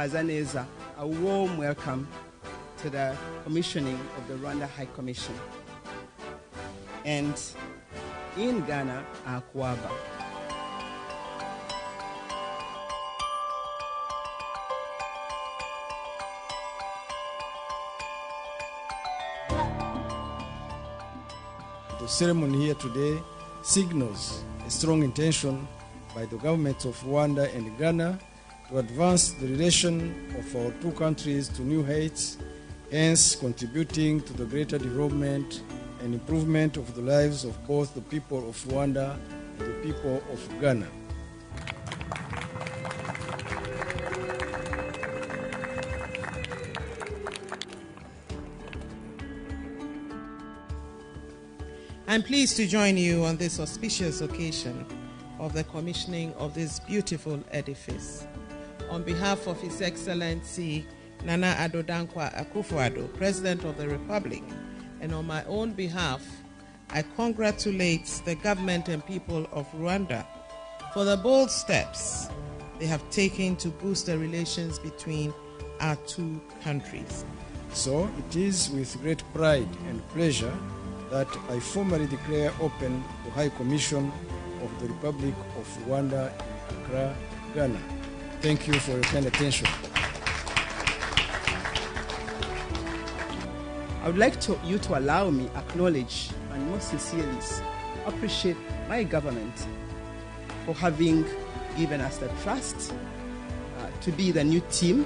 Bazaneza, a warm welcome to the commissioning of the Rwanda High Commission. And in Ghana, Akwaba. The ceremony here today signals a strong intention by the governments of Rwanda and Ghana to advance the relation of our two countries to new heights, hence contributing to the greater development and improvement of the lives of both the people of Rwanda and the people of Ghana. I'm pleased to join you on this auspicious occasion of the commissioning of this beautiful edifice. On behalf of His Excellency Nana Addo Dankwa Akufo-Addo, President of the Republic, and on my own behalf, I congratulate the government and people of Rwanda for the bold steps they have taken to boost the relations between our two countries. So it is with great pride and pleasure that I formally declare open the High Commission of the Republic of Rwanda in Accra, Ghana. Thank you for your kind attention. I would like you to allow me acknowledge and most sincerely appreciate my government for having given us the trust to be the new team,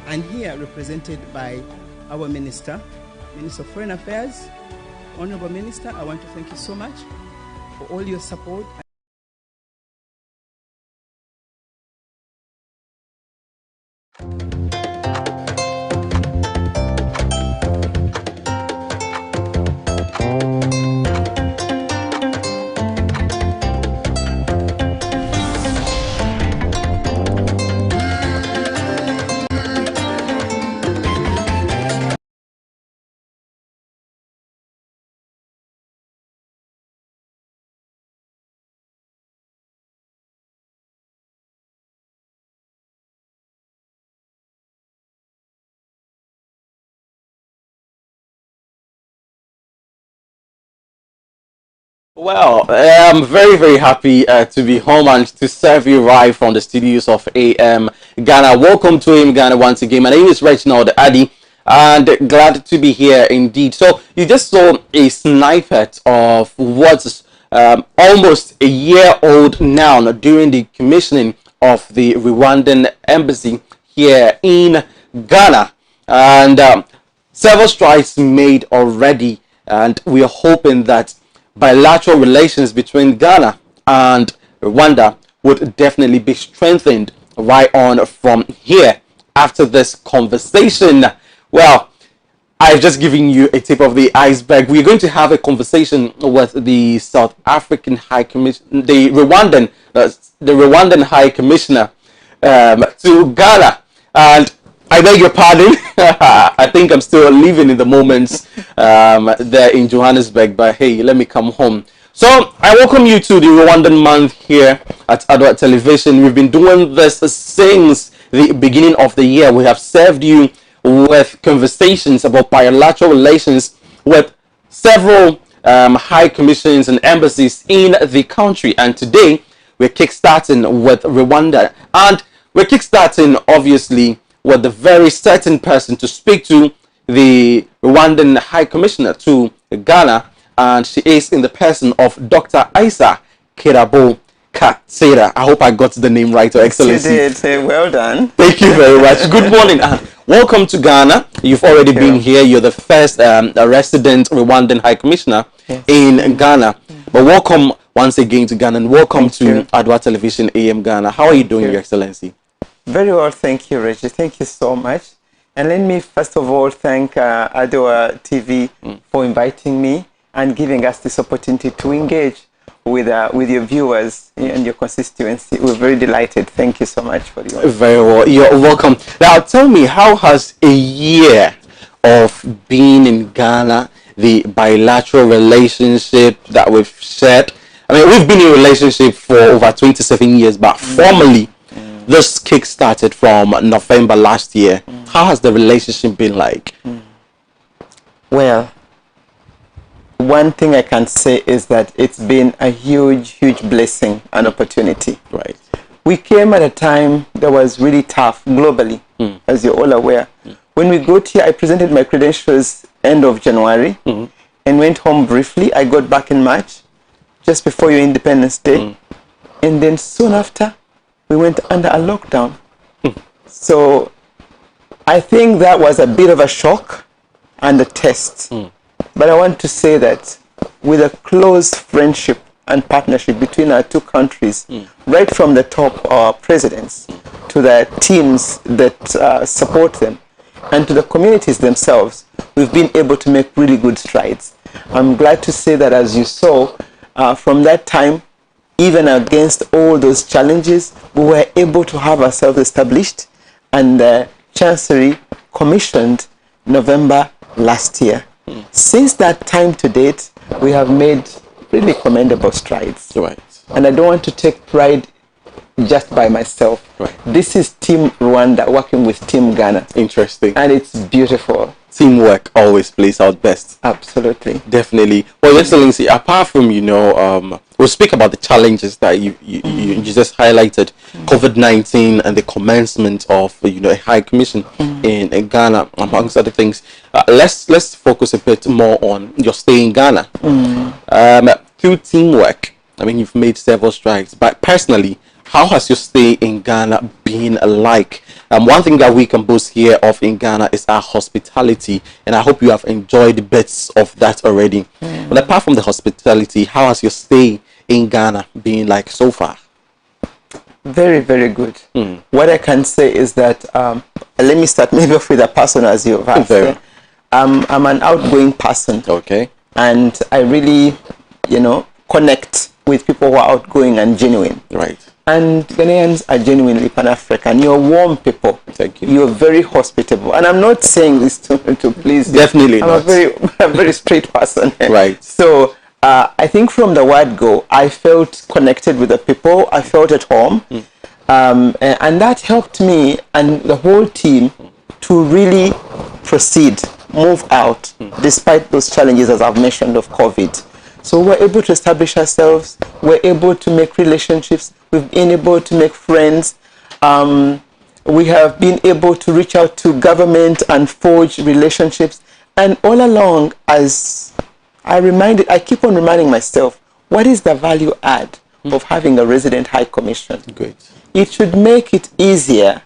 and here represented by our Minister of Foreign Affairs. Honorable Minister, I want to thank you so much for all your support. Well, I'm very, very happy to be home and to serve you right from the studios of AM Ghana. Welcome to AM Ghana once again. My name is Reginald Addy, and glad to be here indeed. So you just saw a snippet of what's almost a year old now during the commissioning of the Rwandan embassy here in Ghana, and several strides made already, and we are hoping that bilateral relations between Ghana and Rwanda would definitely be strengthened right on from here after this conversation. Well, I've just given you a tip of the iceberg. We're going to have a conversation with the South African High Commission, the Rwandan High Commissioner to Ghana, and I beg your pardon. I think I'm still living in the moments there in Johannesburg, but hey, let me come home. So I welcome you to the Rwandan month here at Adoatv Television. We've been doing this since the beginning of the year. We have served you with conversations about bilateral relations with several high commissions and embassies in the country. And today we're kickstarting with Rwanda, and we're kickstarting obviously with the very certain person to speak to, the Rwandan High Commissioner to Ghana, and she is in the person of Dr. Isa Kirabo Katsira. I hope I got the name right, Your Excellency. You did. Well done. Thank you very much. Good morning and welcome to Ghana. You've already been here. You're the first resident Rwandan High Commissioner in Ghana. But welcome once again to Ghana, and welcome to Adoatv Television AM Ghana. How are you doing, Your Excellency? Very well, thank you, Reggie. Thank you so much. And let me first of all thank Adoatv for inviting me and giving us this opportunity to engage with your viewers and your constituency. We're very delighted. Thank you so much for the honor. Very well. You're welcome. Now, tell me, how has a year of being in Ghana, the bilateral relationship that we've shared? I mean, we've been in a relationship for over 27 years, but formally, this kick started from November last year. How has the relationship been like? Well, one thing I can say is that it's been a huge blessing and opportunity. Right. We came at a time that was really tough globally, as you're all aware. When we got here, I presented my credentials end of January and went home briefly. I got back in March, just before your Independence Day. And then soon after, we went under a lockdown. So I think that was a bit of a shock and a test. But I want to say that with a close friendship and partnership between our two countries, right from the top, our presidents, to the teams that support them, and to the communities themselves, we've been able to make really good strides. I'm glad to say that, as you saw, from that time, even against all those challenges, we were able to have ourselves established, and the Chancery commissioned November last year. Since that time to date, we have made really commendable strides. Right. And I don't want to take pride just by myself. Right. This is Team Rwanda working with Team Ghana. Interesting. And it's beautiful. Teamwork always plays out best. Absolutely. Definitely. Well, Your Excellency, apart from, we'll speak about the challenges that you just highlighted, COVID-19 and the commencement of, a high commission in Ghana, amongst other things. Let's focus a bit more on your stay in Ghana. Through teamwork, you've made several strides, but personally, how has your stay in Ghana been like? One thing that we can boast here of in Ghana is our hospitality, and I hope you have enjoyed bits of that already. But apart from the hospitality, how has your stay in Ghana been like so far? Very, very good. What I can say is that, let me start maybe off with a person, as you've asked. I'm an outgoing person. Okay. And I really, connect with people who are outgoing and genuine. Right. And Ghanaians are genuinely Pan-African. You're warm people. Thank you. You're very hospitable. And I'm not saying this to please you. Definitely I'm a very straight person. Right. So I think from the word go, I felt connected with the people. I felt at home. And that helped me and the whole team to really proceed, move out, despite those challenges, as I've mentioned, of COVID. So we're able to establish ourselves. We're able to make relationships. We've been able to make friends. We have been able to reach out to government and forge relationships. And all along, as I keep on reminding myself, what is the value add of having a resident high commission? Great. It should make it easier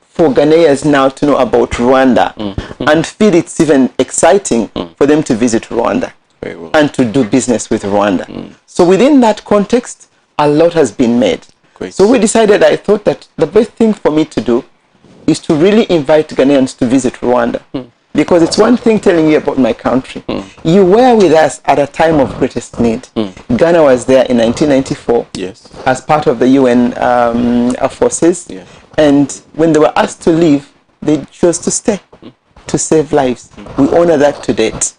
for Ghanaians now to know about Rwanda and feel it's even exciting for them to visit Rwanda. Very well. And to do business with Rwanda. So within that context, a lot has been made. Great. So we decided, I thought that the best thing for me to do is to really invite Ghanaians to visit Rwanda. Because it's one thing telling you about my country. You were with us at a time of greatest need. Ghana was there in 1994 as part of the UN forces. Yeah. And when they were asked to leave, they chose to stay to save lives. We honor that to date.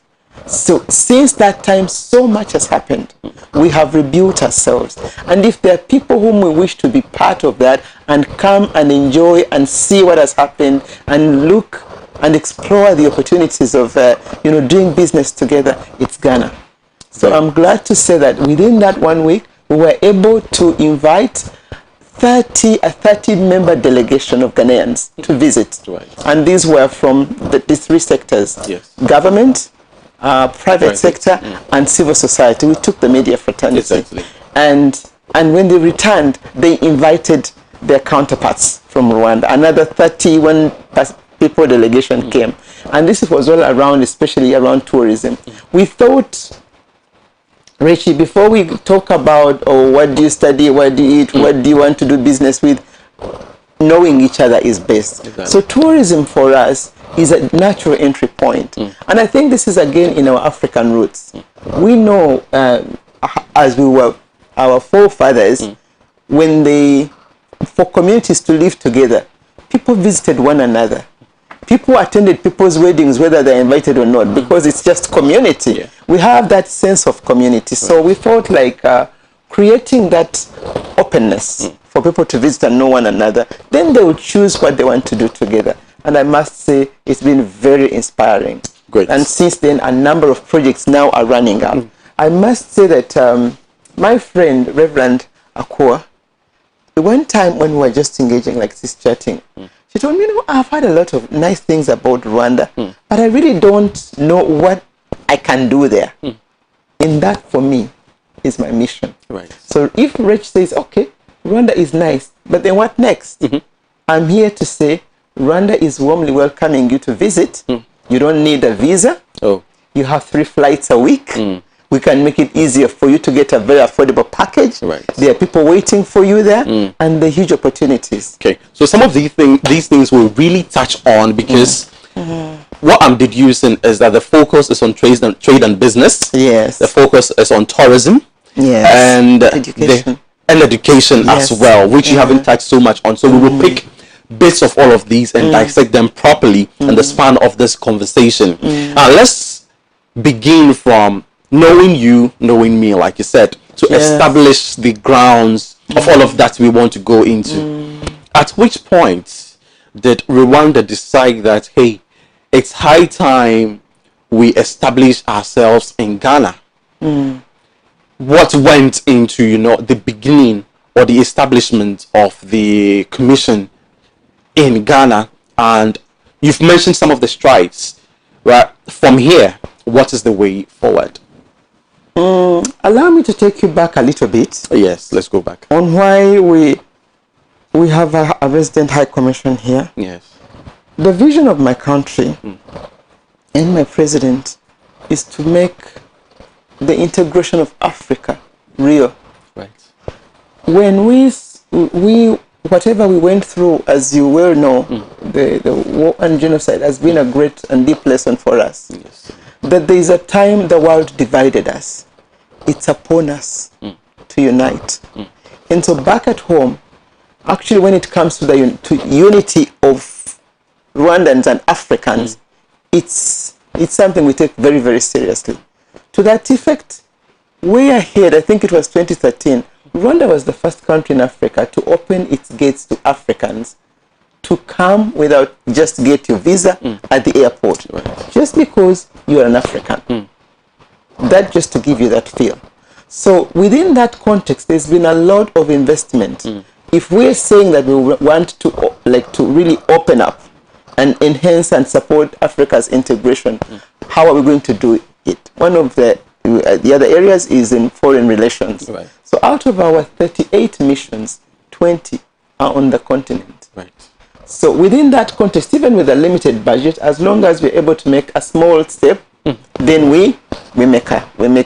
So since that time, so much has happened. We have rebuilt ourselves. And if there are people whom we wish to be part of that and come and enjoy and see what has happened and look and explore the opportunities of doing business together, it's Ghana. So I'm glad to say that within that 1 week, we were able to invite a 30-member delegation of Ghanaians to visit. Right. And these were from the three sectors. Yes. Government, private sector, and civil society. We took the media fraternity. Exactly. And when they returned, they invited their counterparts from Rwanda. Another 31 people delegation came. And this was all around, especially around tourism. We thought, Richie, before we talk about what do you study, what do you eat, what do you want to do business with, knowing each other is best. Exactly. So tourism for us is a natural entry point. And I think this is again in our African roots. We know, as we were, our forefathers, for communities to live together, people visited one another. People attended people's weddings, whether they're invited or not, because it's just community. Yeah. We have that sense of community. So we felt like creating that openness for people to visit and know one another, then they will choose what they want to do together. And I must say, it's been very inspiring. Great. And since then, a number of projects now are running up. I must say that my friend, Reverend Akua, one time when we were just engaging like this, chatting, she told me, you know, I've heard a lot of nice things about Rwanda, but I really don't know what I can do there. And that, for me, is my mission. Right. So if Rich says, okay, Rwanda is nice, but then what next? I'm here to say, Rwanda is warmly welcoming you to visit. You don't need a visa. Oh. You have 3 flights a week. We can make it easier for you to get a very affordable package. Right. There are people waiting for you there, and the huge opportunities. Okay, so some of these things we'll really touch on, because what I'm deducing is that the focus is on trade and business. Yes. The focus is on tourism. Yes. And education. Education Yes. as well, which you haven't touched so much on. So we will pick bits of all of these and dissect them properly in the span of this conversation. Let's begin from knowing you, knowing me, like you said, to establish the grounds of all of that we want to go into. At which point did Rwanda decide that, hey, it's high time we establish ourselves in Ghana? What went into, you know, the beginning or the establishment of the commission in Ghana? And you've mentioned some of the strides, right? From here, what is the way forward? Allow me to take you back a little bit. Yes, let's go back. On why we have a resident high commission here. Yes. The vision of my country and my president is to make the integration of Africa real. Right. When we whatever we went through, as you well know, the war and genocide has been a great and deep lesson for us. Yes. That there is a time the world divided us. It's upon us to unite. And so back at home, actually when it comes to the unity of Rwandans and Africans, it's something we take very, very seriously. To that effect, way ahead, I think it was 2013, Rwanda was the first country in Africa to open its gates to Africans to come without just get your visa at the airport, just because you are an African. That just to give you that feel. So within that context, there's been a lot of investment. If we're saying that we want to really open up and enhance and support Africa's integration, how are we going to do it? One of the other areas is in foreign relations. Right. So out of our 38 missions, 20 are on the continent. Right. So within that context, even with a limited budget, as long as we're able to make a small step, then we make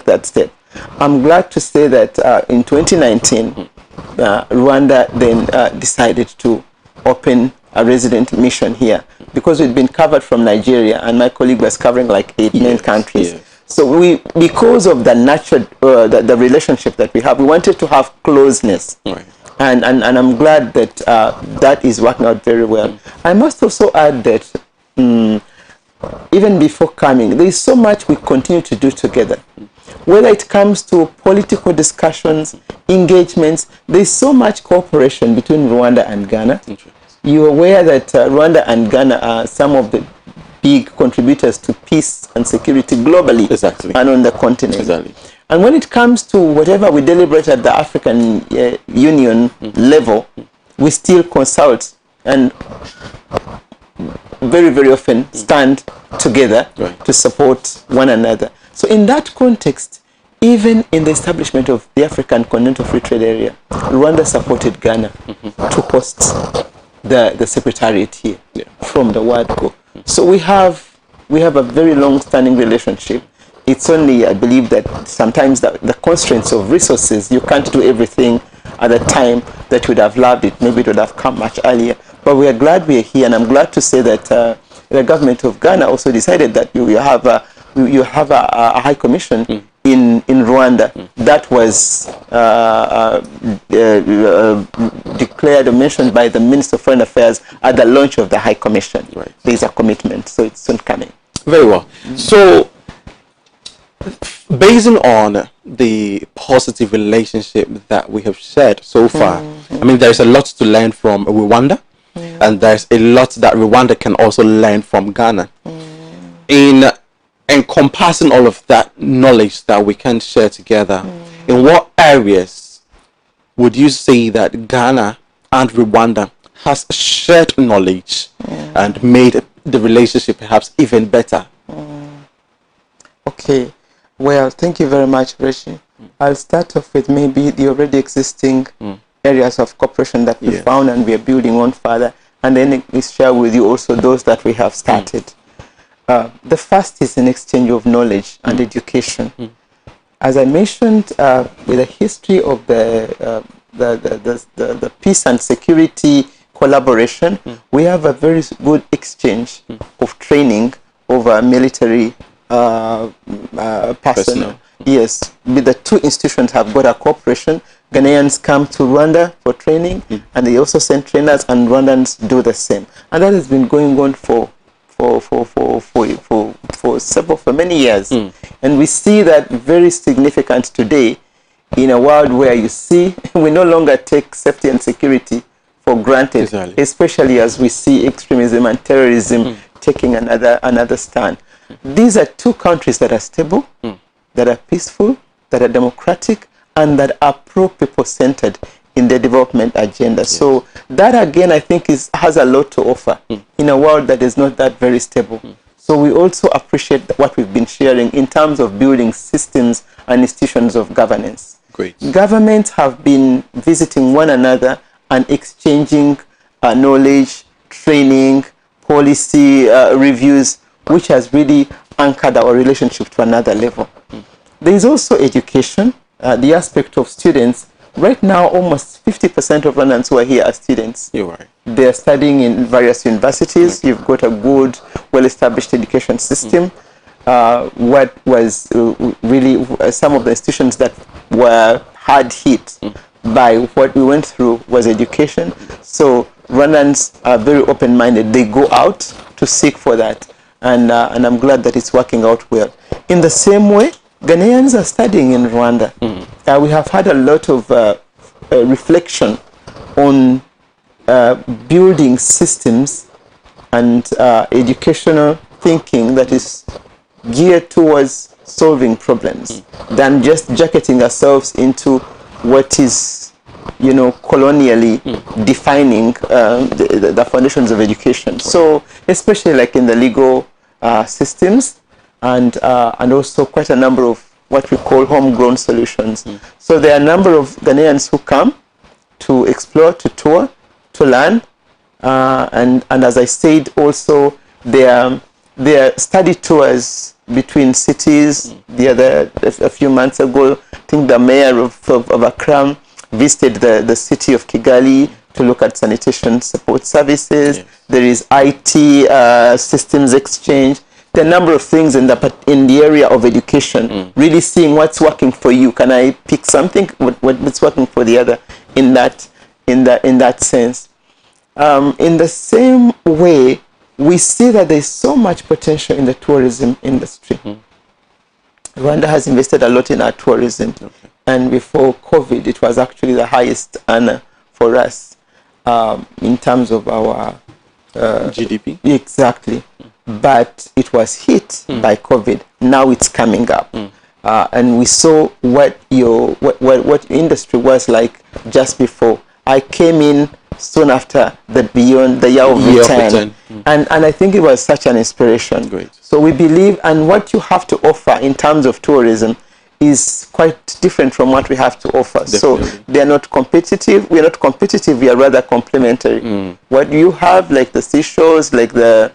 that step. I'm glad to say that in 2019, Rwanda then decided to open a resident mission here, because we'd been covered from Nigeria, and my colleague was covering like 8 main countries. So because of the natural, the relationship that we have, we wanted to have closeness. Right. And I'm glad that that is working out very well. I must also add that even before coming, there is so much we continue to do together. Whether it comes to political discussions, engagements, there is so much cooperation between Rwanda and Ghana. You're aware that Rwanda and Ghana are some of the big contributors to peace and security globally. Exactly. And on the continent. Exactly. And when it comes to whatever we deliberate at the African Union level, we still consult and very, very often stand together to support one another. So in that context, even in the establishment of the African Continental Free Trade Area, Rwanda supported Ghana to host the secretariat here from the word go. So we have a very long-standing relationship. It's only, I believe, that sometimes the constraints of resources, you can't do everything at the time that you would have loved it. Maybe it would have come much earlier. But we are glad we are here, and I'm glad to say that the government of Ghana also decided that you have a high commission in Rwanda that was declared or mentioned by the Minister of Foreign Affairs at the launch of the High Commission. Right. There is a commitment, so it's soon coming. Very well. So basing on the positive relationship that we have shared so far, I mean, there's a lot to learn from Rwanda, and there's a lot that Rwanda can also learn from Ghana. In encompassing all of that knowledge that we can share together, in what areas would you say that Ghana and Rwanda has shared knowledge and made the relationship perhaps even better? Okay, well, thank you very much, Reggie. I'll start off with maybe the already existing areas of cooperation that we found and we are building on further, and then we share with you also those that we have started. The first is an exchange of knowledge and education. As I mentioned, with the history of the peace and security collaboration, we have a very good exchange of training over military personnel. Yes, with the two institutions have got a cooperation. Ghanaians come to Rwanda for training, and they also send trainers, and Rwandans do the same. And that has been going on for many years. And we see that very significant today in a world where you see we no longer take safety and security for granted, especially as we see extremism and terrorism taking another stand. These are two countries that are stable, that are peaceful, that are democratic, and that are pro-people-centered in their development agenda. So that, again, I think has a lot to offer in a world that is not that very stable. So we also appreciate what we've been sharing in terms of building systems and institutions of governance. Great. Governments have been visiting one another and exchanging knowledge, training, policy reviews, which has really anchored our relationship to another level. There is also education, the aspect of students. Right now, almost 50% of Rwandans who are here are students. You're right. They're studying in various universities. You've got a good, well-established education system. What was really some of the institutions that were hard hit by what we went through was education. So Rwandans are very open-minded. They go out to seek for that. And I'm glad that it's working out well. In the same way, Ghanaians are studying in Rwanda. We have had a lot of reflection on building systems and educational thinking that is geared towards solving problems than just jacketing ourselves into what is, colonially defining the foundations of education. So, especially like in the legal systems, and also quite a number of what we call homegrown solutions. So there are a number of Ghanaians who come to explore, to tour, to learn, and as I said, also there are study tours between cities. A few months ago, I think the mayor of Accra visited the city of Kigali to look at sanitation support services. There is IT systems exchange. There are a number of things in the area of education, really seeing what's working for you. Can I pick something? What's working for the other in that sense? In the same way, we see that there's so much potential in the tourism industry. Rwanda has invested a lot in our tourism, and before COVID, it was actually the highest earner for us in terms of our GDP. Exactly. But it was hit by COVID. Now it's coming up, and we saw what industry was like just before. I came in soon after the year of return, and I think it was such an inspiration. Great. So we believe, and what you have to offer in terms of tourism is quite different from what we have to offer. Definitely. So they are not competitive. We are not competitive. We are rather complementary. What you have, like the seashores, like the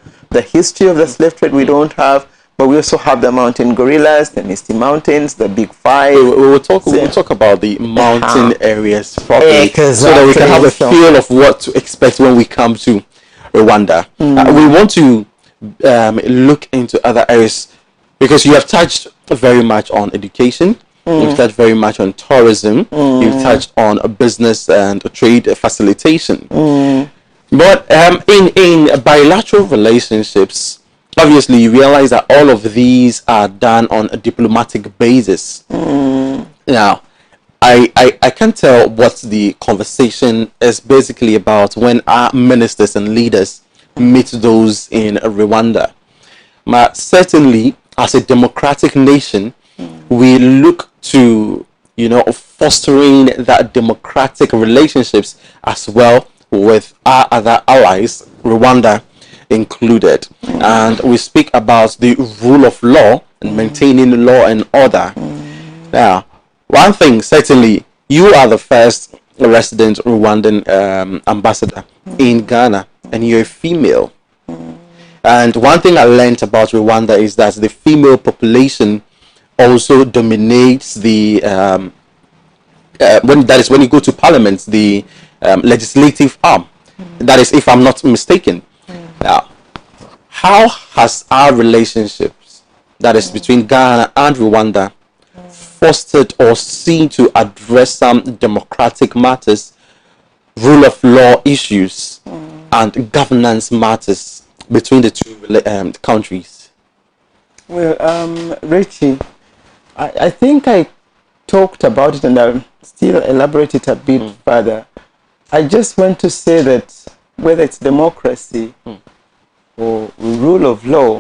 history of the slave trade, we don't have. But we also have the mountain gorillas, the Misty Mountains, the Big Five. We will talk about the mountain areas properly, so that we can have a feel of what to expect when we come to Rwanda. We want to look into other areas, because you have touched very much on education. You've touched very much on tourism. You've touched on business and trade facilitation. But in bilateral relationships, obviously you realize that all of these are done on a diplomatic basis. Now, I can't tell what the conversation is basically about when our ministers and leaders meet those in Rwanda. But certainly, as a democratic nation, we look to, fostering that democratic relationships as well with our other allies, Rwanda included. And we speak about the rule of law and maintaining law and order. Now, one thing, certainly, you are the first resident Rwandan ambassador in Ghana, and you're a female. And one thing I learned about Rwanda is that the female population also dominates the when you go to parliament, the legislative arm. That is, if I'm not mistaken. Now, how has our relationships, that is between Ghana and Rwanda, fostered or seen to address some democratic matters, rule of law issues, and governance matters between the two countries? Well, Richie, I think I talked about it, and I'll still elaborate it a bit further. I just want to say that whether it's democracy or rule of law,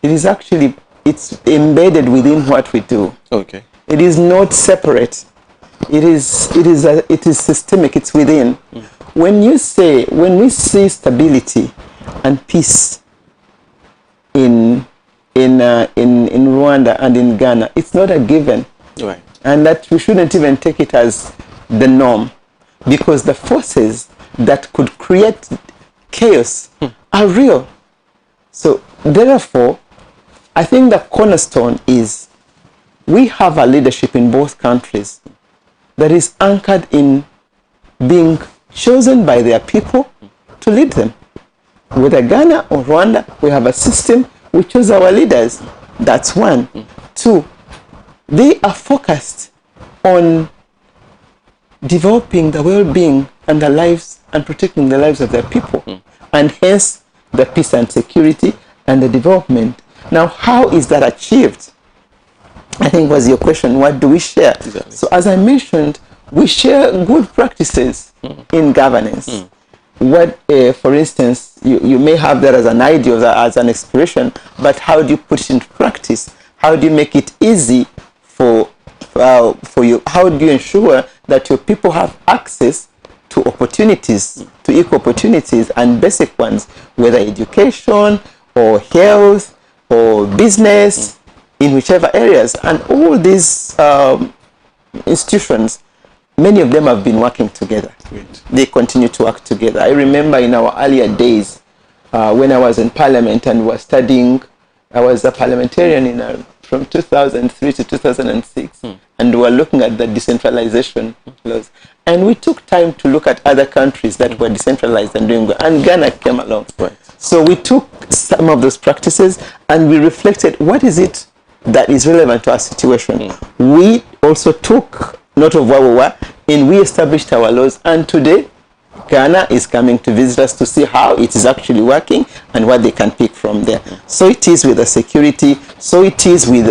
it is actually, it's embedded within what we do. Okay. It is not separate. It is systemic. It's within. When we see stability and peace in Rwanda and in Ghana, it's not a given. Right. And that we shouldn't even take it as the norm, because the forces that could create chaos are real. So therefore, I think the cornerstone is we have a leadership in both countries that is anchored in being chosen by their people to lead them. Whether Ghana or Rwanda, we have a system, we choose our leaders. That's one. Two, they are focused on developing the well-being and the lives and protecting the lives of their people, and hence the peace and security and the development. Now, how is that achieved? I think was your question. What do we share? Exactly. So as I mentioned, we share good practices in governance. What, for instance, you may have that as an idea, as an inspiration, but how do you put it into practice? How do you make it easy for you? How do you ensure that your people have access to opportunities, to equal opportunities and basic ones, whether education or health or business, in whichever areas? And all these institutions, many of them have been working together. Great. They continue to work together. I remember in our earlier days, when I was in Parliament and was studying, I was a parliamentarian from 2003 to 2006, and we were looking at the decentralization laws. And we took time to look at other countries that were decentralized and doing good, and Ghana came along. Right. So we took some of those practices and we reflected, what is it that is relevant to our situation? We also took note of where we were, and we established our laws. And today, Ghana is coming to visit us to see how it is actually working and what they can pick from there. So it is with the security. So it is with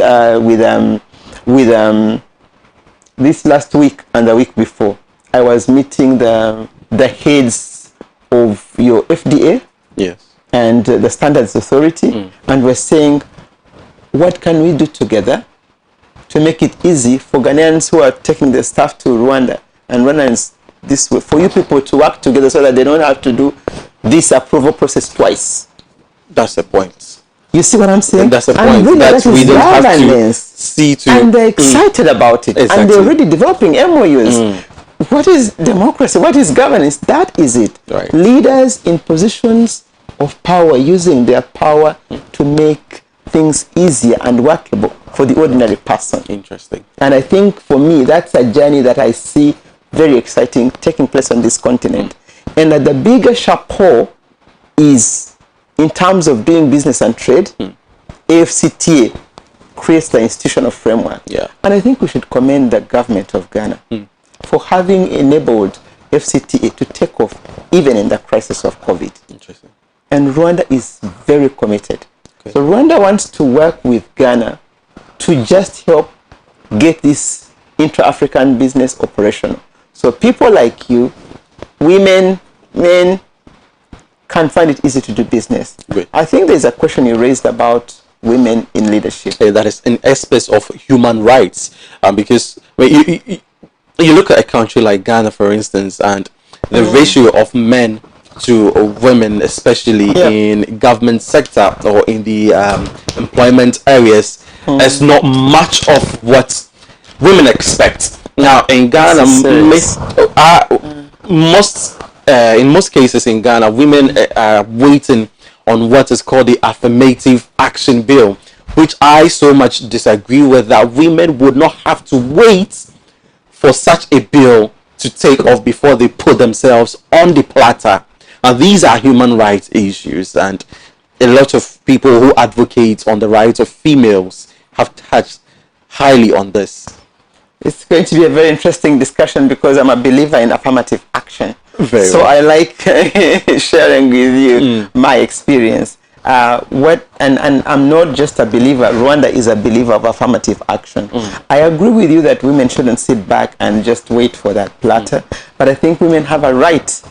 this last week and the week before, I was meeting the heads of your FDA. Yes. And the Standards Authority, and we're saying, what can we do together to make it easy for Ghanaians who are taking their stuff to Rwanda and Rwandans this way, for you people to work together so that they don't have to do this approval process twice. That's the point. You see what I'm saying? That's the point. And really, that we don't have to see to. And they're excited about it. Exactly. And they're already developing MOUs. What is democracy? What is governance? That is it. Right. Leaders in positions of power using their power to make things easier and workable for the ordinary person. Interesting. And I think for me, that's a journey that I see very exciting taking place on this continent. And that the bigger chapeau is in terms of doing business and trade, AFCTA creates the institutional framework. Yeah. And I think we should commend the government of Ghana for having enabled FCTA to take off even in the crisis of COVID. Interesting. And Rwanda is very committed. So Rwanda wants to work with Ghana to just help get this intra-African business operational. So people like you, women, men, can find it easy to do business. Great. I think there's a question you raised about women in leadership. That is an aspect of human rights, because when you look at a country like Ghana, for instance, and the ratio of men to women, especially in government sector or in the employment areas, is not much of what women expect. Now in Ghana, in most cases in Ghana, women are waiting on what is called the affirmative action bill, which I so much disagree with, that women would not have to wait for such a bill to take off before they put themselves on the platter. And these are human rights issues, and a lot of people who advocate on the rights of females have touched highly on this. It's going to be a very interesting discussion because I'm a believer in affirmative action. Very I well. like sharing with you my experience. And I'm not just a believer. Rwanda is a believer of affirmative action. I agree with you that women shouldn't sit back and just wait for that platter. But I think women have a right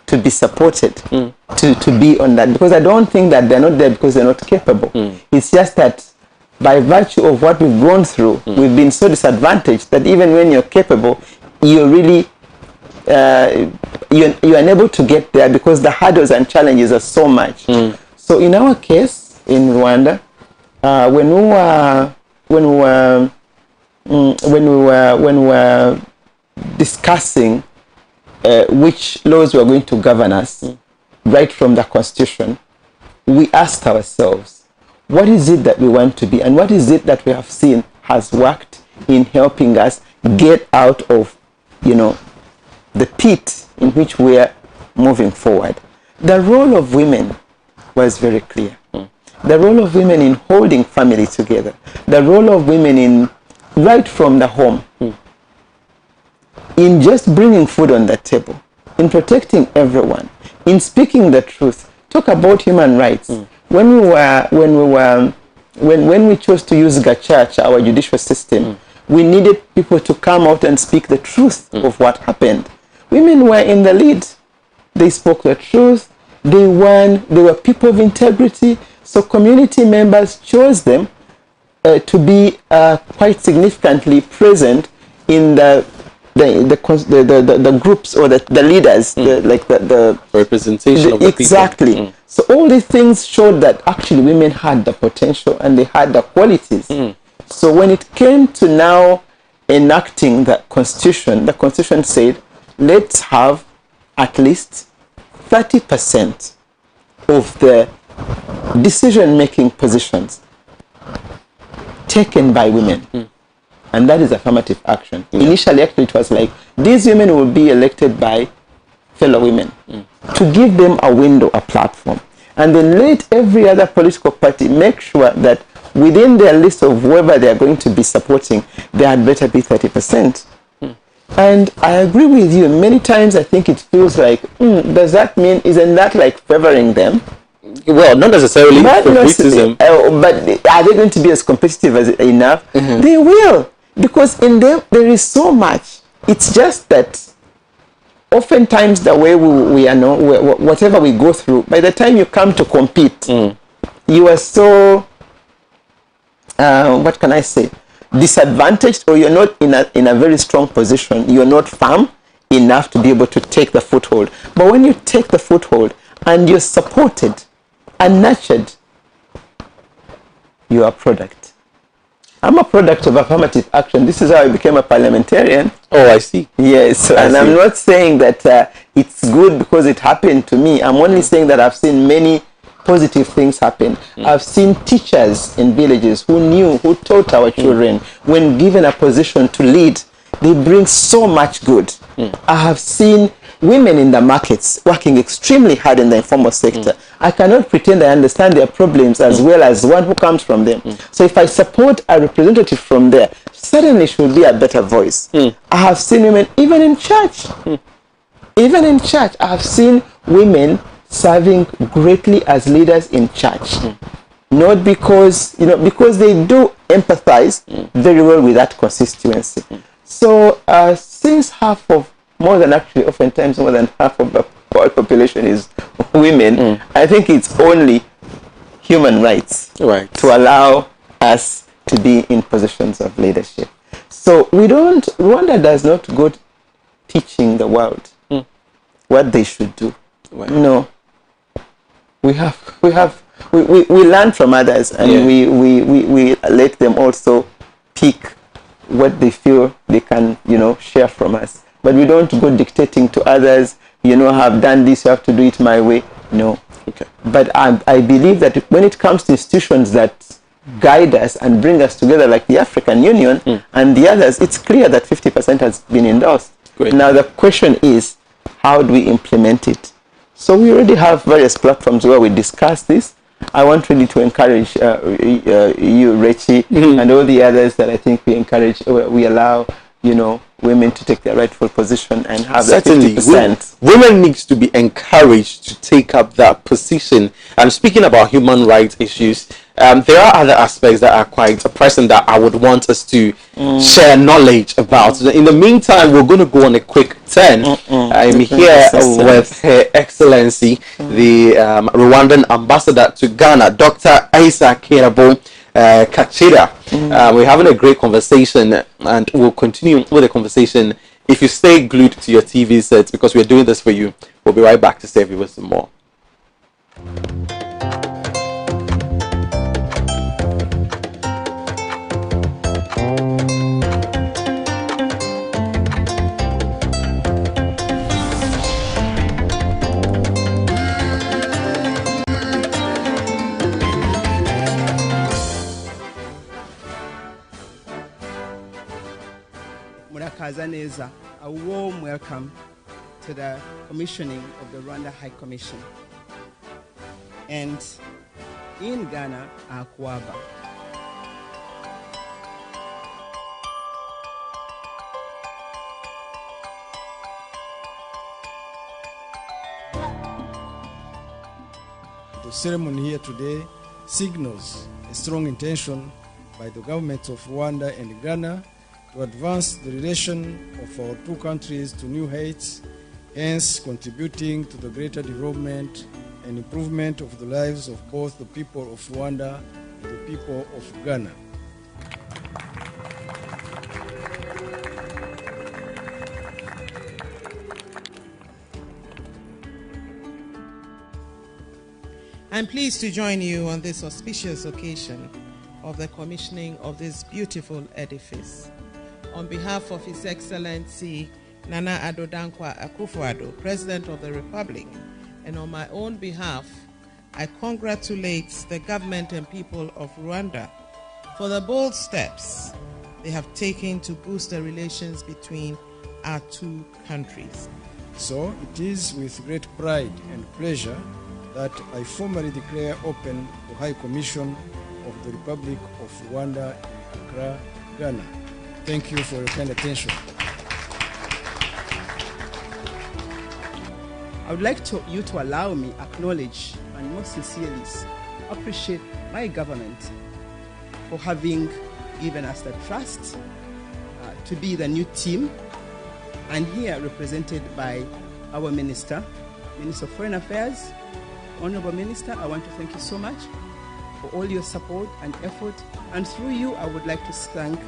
to be supported, to be on that. Because I don't think that they're not there because they're not capable. It's just that by virtue of what we've gone through, we've been so disadvantaged that even when you're capable, you're really you're unable to get there because the hurdles and challenges are so much. So in our case in Rwanda, when we were discussing which laws were going to govern us, right from the Constitution, we asked ourselves, what is it that we want to be, and what is it that we have seen has worked in helping us get out of, the pit in which we are moving forward. The role of women was very clear. The role of women in holding family together. The role of women in right from the home. In just bringing food on the table. In protecting everyone. In speaking the truth. Talk about human rights. When we chose to use Gacaca, our judicial system, we needed people to come out and speak the truth of what happened. Women were in the lead. They spoke the truth. They won. They were people of integrity. So community members chose them to be quite significantly present in the groups or the leaders, the representation of the people. Exactly. So all these things showed that actually women had the potential and they had the qualities. So when it came to now enacting the Constitution said, let's have at least 30% of the decision-making positions taken by women. And that is affirmative action. Initially, actually, it was like, these women will be elected by fellow women to give them a window, a platform. And then let every other political party make sure that within their list of whoever they are going to be supporting, there had better be 30%. And I agree with you. Many times I think it feels like, does that mean, isn't that like favoring them? Well, not necessarily favoritism. But are they going to be as competitive as enough? They will. Because in them, there is so much. It's just that oftentimes the way we are, whatever we go through, by the time you come to compete, you are so, what can I say, disadvantaged, or you're not in a very strong position. You're not firm enough to be able to take the foothold. But when you take the foothold and you're supported and nurtured, you are a product. I'm a product of affirmative action. This is how I became a parliamentarian. Oh, I see. Yes, and I'm not saying that it's good because it happened to me. I'm only saying that I've seen many positive things happen. I've seen teachers in villages who taught our children, when given a position to lead, they bring so much good. I have seen women in the markets working extremely hard in the informal sector. I cannot pretend I understand their problems as well as one who comes from them. So if I support a representative from there, certainly she will be a better voice. I have seen women, even in church. Even in church, I have seen women serving greatly as leaders in church. not because, because they do empathize very well with that constituency. So since oftentimes more than half of the population is women, I think it's only human rights to allow us to be in positions of leadership. So Rwanda does not go teaching the world what they should do. No. We learn from others, and we let them also pick what they feel they can, share from us. But we don't go dictating to others, have done this, you have to do it my way. No. Okay. But I believe that when it comes to institutions that guide us and bring us together, like the African Union and the others, it's clear that 50% has been endorsed. Great. Now the question is, how do we implement it? So we already have various platforms where we discuss this. I want really to encourage you, Rechi, and all the others that I think we allow, women to take their rightful position and have certainly that 50%. Women needs to be encouraged to take up that position. And speaking about human rights issues, there are other aspects that are quite pressing that I would want us to share knowledge about. In the meantime, we're going to go on a quick turn. I'm here with Her Excellency, the Rwandan Ambassador to Ghana, Dr. Isaac Kirabo Kachira. We're having a great conversation, and we'll continue with the conversation if you stay glued to your TV sets, because we're doing this for you. We'll be right back to serve you with some more. Murakazaneza, a warm welcome to the commissioning of the Rwanda High Commission. And in Ghana, Akwaba. The ceremony here today signals a strong intention by the governments of Rwanda and Ghana to advance the relation of our two countries to new heights, hence contributing to the greater development and improvement of the lives of both the people of Rwanda and the people of Ghana. I'm pleased to join you on this auspicious occasion of the commissioning of this beautiful edifice. On behalf of His Excellency Nana Akufo-Addo, President of the Republic, and on my own behalf, I congratulate the government and people of Rwanda for the bold steps they have taken to boost the relations between our two countries. So it is with great pride and pleasure that I formally declare open the High Commission of the Republic of Rwanda in Accra, Ghana. Thank you for your kind attention. I would like you to allow me acknowledge and most sincerely appreciate my government for having given us the trust to be the new team, and here represented by our Minister of Foreign Affairs. Honorable Minister, I want to thank you so much for all your support and effort, and through you I would like to thank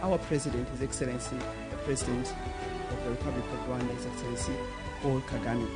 our President, His Excellency, the President of the Republic of Rwanda, His Excellency Paul Kagame.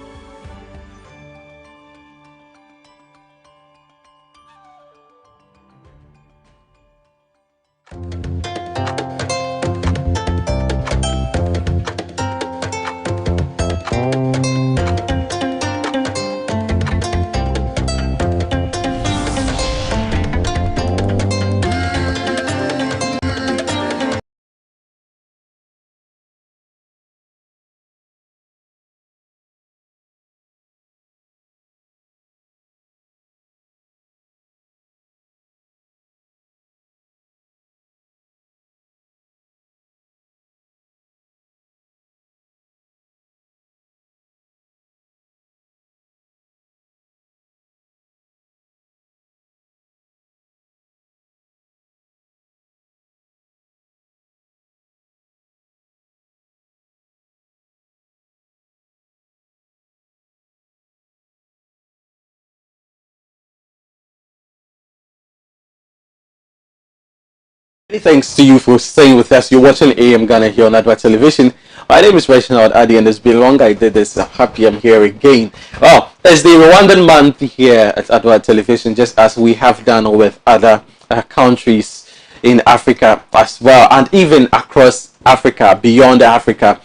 Many thanks to you for staying with us. You're watching AM Ghana here on Adoatv Television. My name is Reginald Adi, and it's been long I did this. I'm happy I'm here again. Well, it's the Rwandan month here at Adoatv Television, just as we have done with other countries in Africa as well, and even across Africa, beyond Africa.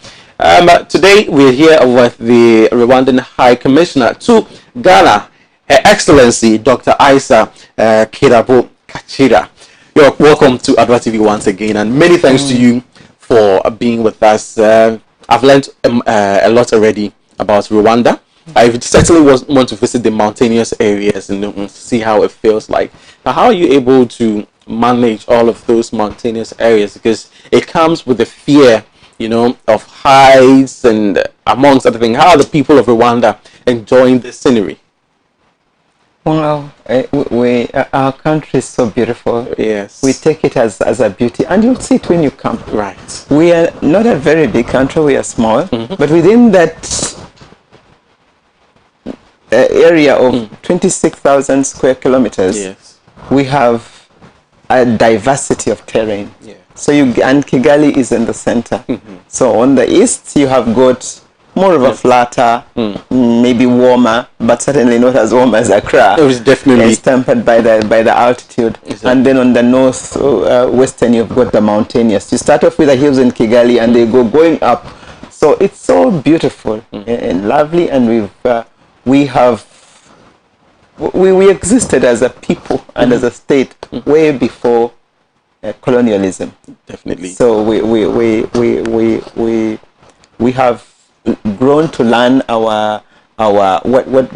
Today we're here with the Rwandan High Commissioner to Ghana, Her Excellency Dr. Isa Kirabo Kachira. You're welcome to Adoatv once again, and many thanks to you for being with us. I've learned a lot already about Rwanda. I certainly want to visit the mountainous areas and see how it feels like. But how are you able to manage all of those mountainous areas? Because it comes with the fear, of heights and amongst other things. How are the people of Rwanda enjoying the scenery? Well, our country is so beautiful. Yes. We take it as a beauty, and you'll see it when you come. Right. We are not a very big country, we are small, but within that area of 26,000 square kilometers, Yes. we have a diversity of terrain. Yeah. So and Kigali is in the center. So on the east, you have got more of a flatter, maybe warmer, but certainly not as warm as Accra. It was definitely It's tempered by the altitude. Exactly. And then on the north western, you've got the mountainous. You start off with the hills in Kigali, and they go going up. So it's so beautiful and lovely, and we existed as a people and as a state way before colonialism. definitely. So we have grown to learn what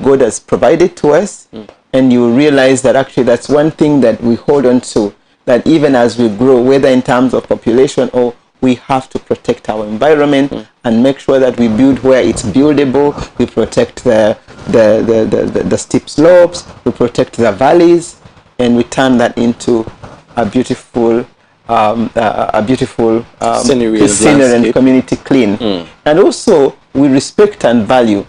God has provided to us, and you realize that actually that's one thing that we hold on to, that even as we grow, whether in terms of population or we have to protect our environment and make sure that we build where it's buildable. We protect the steep slopes, we protect the valleys, and we turn that into a beautiful scenery and community clean. And also we respect and value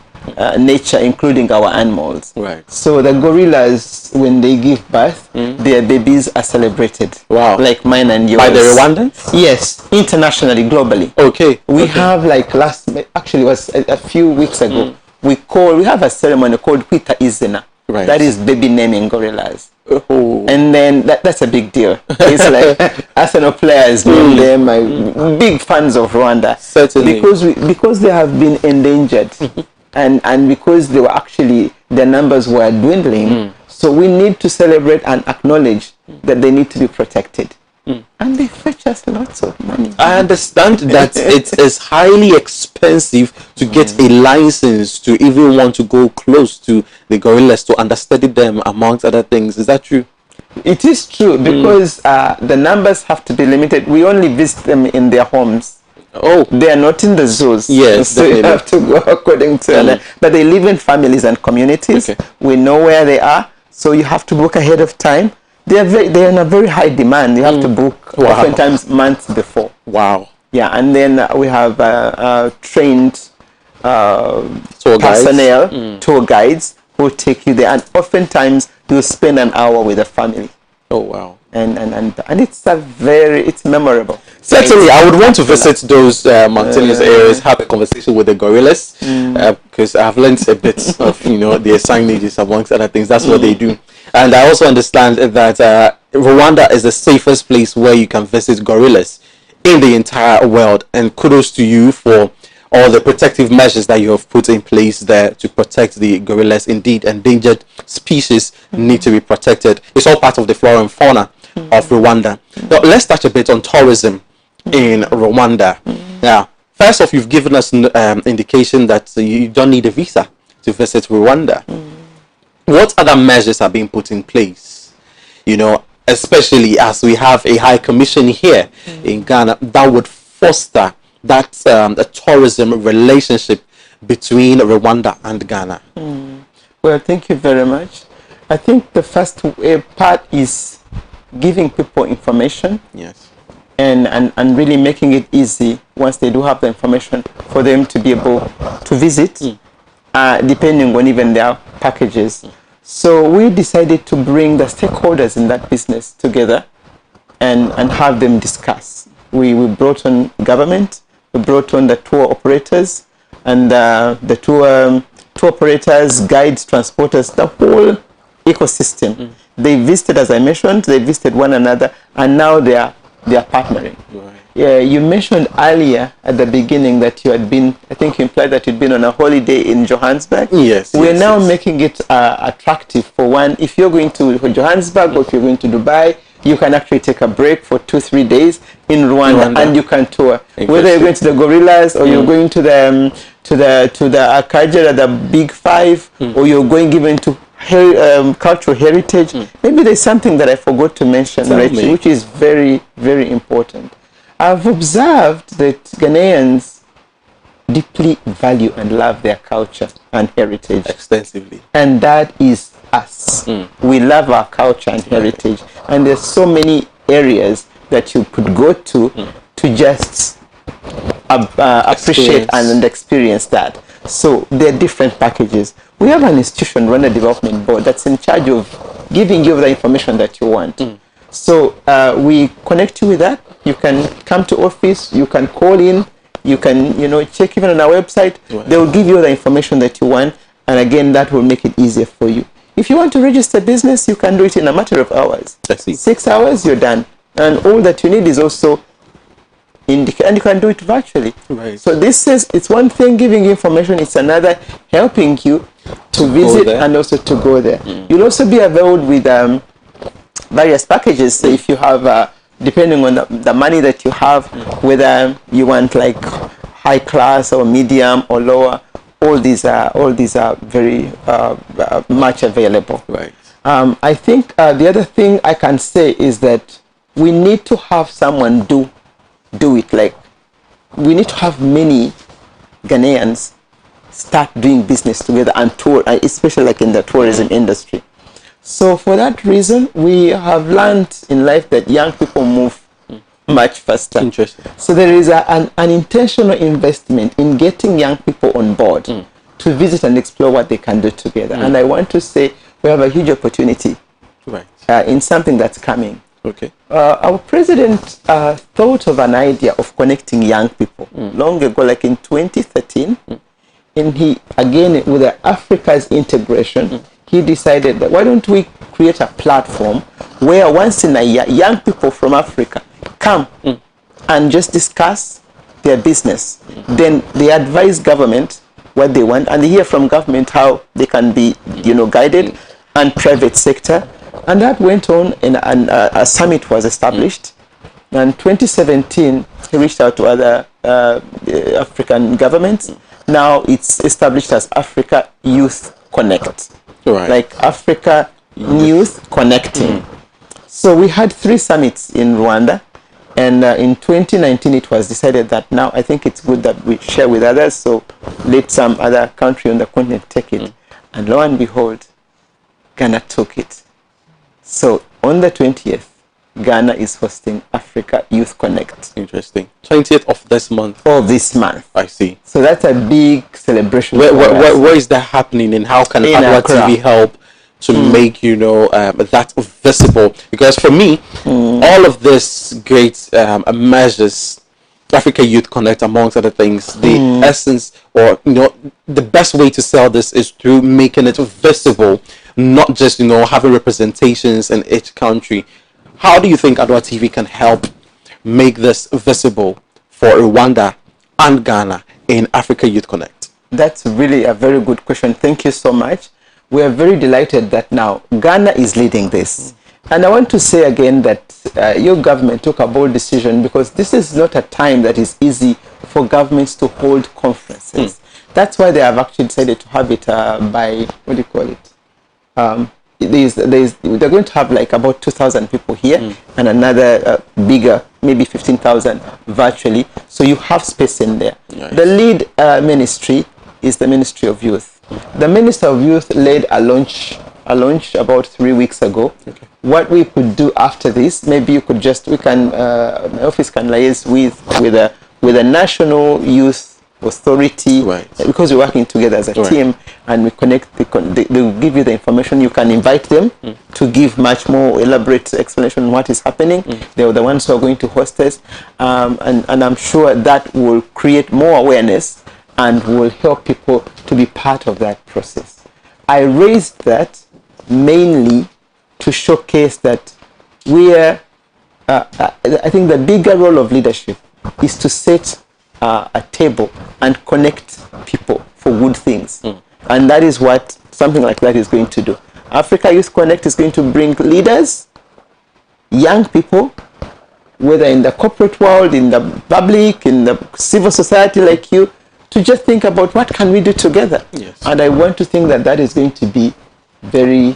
nature, including our animals. Right. So the gorillas, when they give birth, their babies are celebrated. Wow. Like mine and yours. By the Rwandans? Yes, internationally, globally. Okay. We have actually it was a few weeks ago, we have a ceremony called Kwita Izina. Right. That is baby naming gorillas. Oh. And then that's a big deal. It's like Arsenal players name them, big fans of Rwanda. Certainly. Because they have been endangered and because their numbers were dwindling. So we need to celebrate and acknowledge that they need to be protected. And they fetch us lots of money. I understand that it is highly expensive to get a license to even want to go close to the gorillas to understudy them, amongst other things. Is that true? It is true, because the numbers have to be limited. We only visit them in their homes. Oh. They are not in the zoos. Yes, so you have to go according to but they live in families and communities. Okay. We know where they are, so you have to book ahead of time. They are in a very high demand. You have to book oftentimes months before. Wow. Yeah, and then we have trained personnel, tour guides who take you there, and oftentimes you spend an hour with a family. Oh wow. And it's memorable. Certainly, I would want to visit those mountainous areas, have a conversation with the gorillas, because I've learned a bit of their signages amongst other things. That's what they do, and I also understand that Rwanda is the safest place where you can visit gorillas in the entire world. And kudos to you for all the protective measures that you have put in place there to protect the gorillas. Indeed, endangered species need to be protected. It's all part of the flora and fauna of Rwanda. Now, let's touch a bit on tourism in Rwanda. Now, first off, you've given us an indication that you don't need a visa to visit Rwanda. What other measures are being put in place? Especially as we have a high commission here in Ghana that would foster that a tourism relationship between Rwanda and Ghana. Well, thank you very much. I think the first part is giving people information. Yes. And really making it easy, once they do have the information, for them to be able to visit, depending on even their packages. So we decided to bring the stakeholders in that business together and have them discuss. We brought on government, we brought on the tour operators, and the tour operators, guides, transporters, the whole ecosystem. They visited, as I mentioned, they visited one another, and now they are partnering. Right. Yeah, you mentioned earlier at the beginning that you had been, I think you implied that you'd been on a holiday in Johannesburg. Yes. We're yes, now yes. making it attractive for one. If you're going to Johannesburg or if you're going to Dubai, you can actually take a break for 2-3 days in Rwanda, and you can tour. Whether you're going to the gorillas or you're going to the Akajara, the Big Five, or you're going even to cultural heritage. Maybe there's something that I forgot to mention, Rachel, which is very, very important. I've observed that Ghanaians deeply value and love their culture and heritage extensively, and that is us. We love our culture and heritage, and there's so many areas that you could go to just appreciate and experience that. So there are different packages. We have an institution, Rwanda Development Board, that's in charge of giving you the information that you want. So we connect you with that. You can come to office, you can call in, you can check even on our website. They will give you the information that you want, and again, that will make it easier for you. If you want to register business, you can do it in a matter of hours. 6 hours, you're done. And all that you need is also and you can do it virtually. Right. So this says it's one thing giving you information, it's another helping you to visit and also to go there. You'll also be availed with various packages. So if you have, depending on the money that you have, whether you want like high class or medium or lower, all these are very much available. Right. I think the other thing I can say is that we need to have someone do it. Like, we need to have many Ghanaians start doing business together and tour, especially like in the tourism industry. So for that reason, we have learned in life that young people move much faster. Interesting. So there is an intentional investment in getting young people on board to visit and explore what they can do together. And I want to say we have a huge opportunity in something that's coming. Okay. Our president thought of an idea of connecting young people long ago, like in 2013. And he, again, with the Africa's integration, he decided that why don't we create a platform where once in a year, young people from Africa come and just discuss their business. Then they advise government what they want, and they hear from government how they can be, guided, and private sector. And that went on, and a summit was established. And 2017, he reached out to other African governments. Now it's established as Africa Youth Connect. Right. Like Africa Youth Connecting. So we had 3 summits in Rwanda. And in 2019, it was decided that now I think it's good that we share with others. So let some other country on the continent take it. And lo and behold, Ghana took it. So on the 20th, Ghana is hosting Africa Youth Connect. Interesting. 20th of this month. Of this month. I see. So that's a big celebration. Where is that happening, and how can Adoatv help to make that visible? Because for me, all of this great measures, Africa Youth Connect, amongst other things, the essence, or the best way to sell this is through making it visible, not just having representations in each country. How do you think Adoatv can help make this visible for Rwanda and Ghana in Africa Youth Connect? That's really a very good question. Thank you so much. We are very delighted that now Ghana is leading this. And I want to say again that your government took a bold decision, because this is not a time that is easy for governments to hold conferences. That's why they have actually decided to have it by, what do you call it? They're going to have like about 2,000 people here and another bigger, maybe 15,000 virtually. So you have space in there. Nice. The lead ministry is the Ministry of Youth. The Minister of Youth led a launch about 3 weeks ago. Okay. What we could do after this, maybe you could my office can liaise with a national youth authority, because we're working together as a team, and we connect. They will give you the information. You can invite them to give much more elaborate explanation on what is happening. They are the ones who are going to host us, and I'm sure that will create more awareness and will help people to be part of that process. I raised that mainly to showcase that I think the bigger role of leadership is to set a table and connect people for good things. And that is what something like that is going to do. Africa Youth Connect is going to bring leaders, young people, whether in the corporate world, in the public, in the civil society like you, to just think about what can we do together. Yes. And I want to think that that is going to be very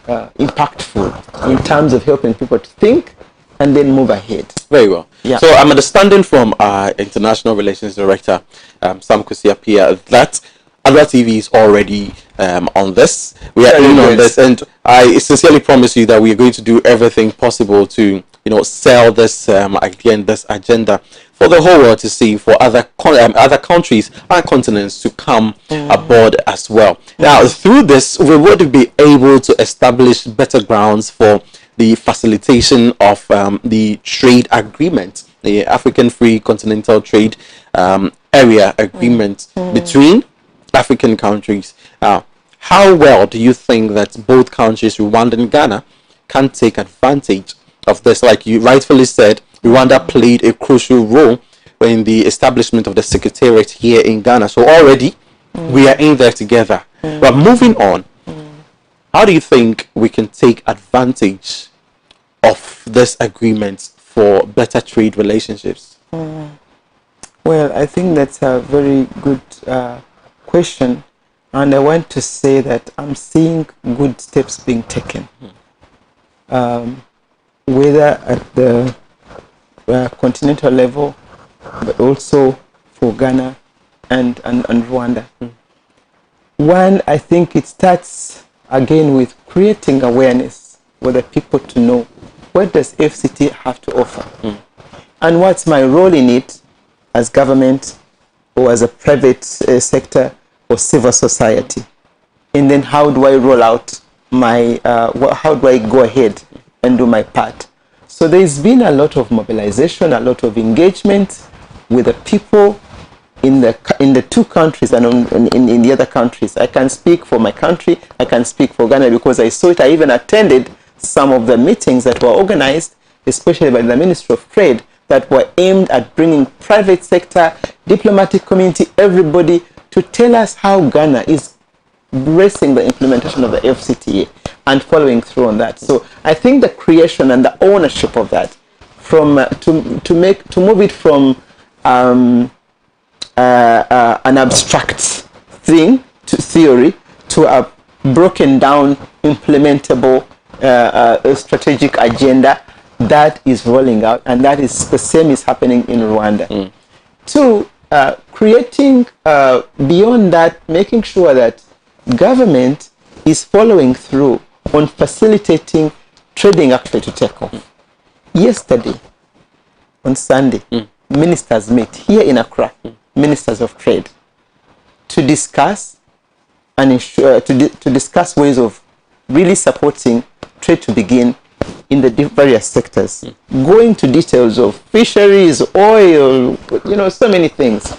impactful in terms of helping people to think and then move ahead. Very well. Yeah. So I'm understanding from our International Relations Director, Sam Kusiapia, that Adoatv is already on this. We are in on this, and I sincerely promise you that we are going to do everything possible to, sell this again, this agenda for the whole world to see, for other countries and continents to come aboard as well. Now, through this, we would be able to establish better grounds for the facilitation of the trade agreement, the African Free Continental Trade Area Agreement between African countries. How well do you think that both countries, Rwanda and Ghana, can take advantage of this? Like you rightfully said, Rwanda played a crucial role in the establishment of the secretariat here in Ghana. So already we are in there together. But moving on, how do you think we can take advantage of this agreement for better trade relationships? Well, I think that's a very good question, and I want to say that I'm seeing good steps being taken, whether at the continental level, but also for Ghana and Rwanda. One, I think it starts again with creating awareness for the people to know what does FCT have to offer, and what's my role in it as government or as a private sector or civil society, and then how do I roll out my how do I go ahead and do my part. So there's been a lot of mobilization, a lot of engagement with the people in the two countries and in the other countries. I can speak for my country, I can speak for Ghana because I saw it. I even attended some of the meetings that were organized, especially by the Ministry of Trade, that were aimed at bringing private sector, diplomatic community, everybody to tell us how Ghana is embracing the implementation of the FCTA and following through on that. So I think the creation and the ownership of that, from to move it from an abstract thing to theory to a broken down, implementable strategic agenda that is rolling out, and that is the same is happening in Rwanda. Two, creating beyond that, making sure that government is following through on facilitating trading actually to take off. Yesterday, on Sunday, ministers met here in Accra, ministers of trade, to discuss and ensure to discuss ways of really supporting trade to begin in the various sectors, going to details of fisheries, oil, so many things,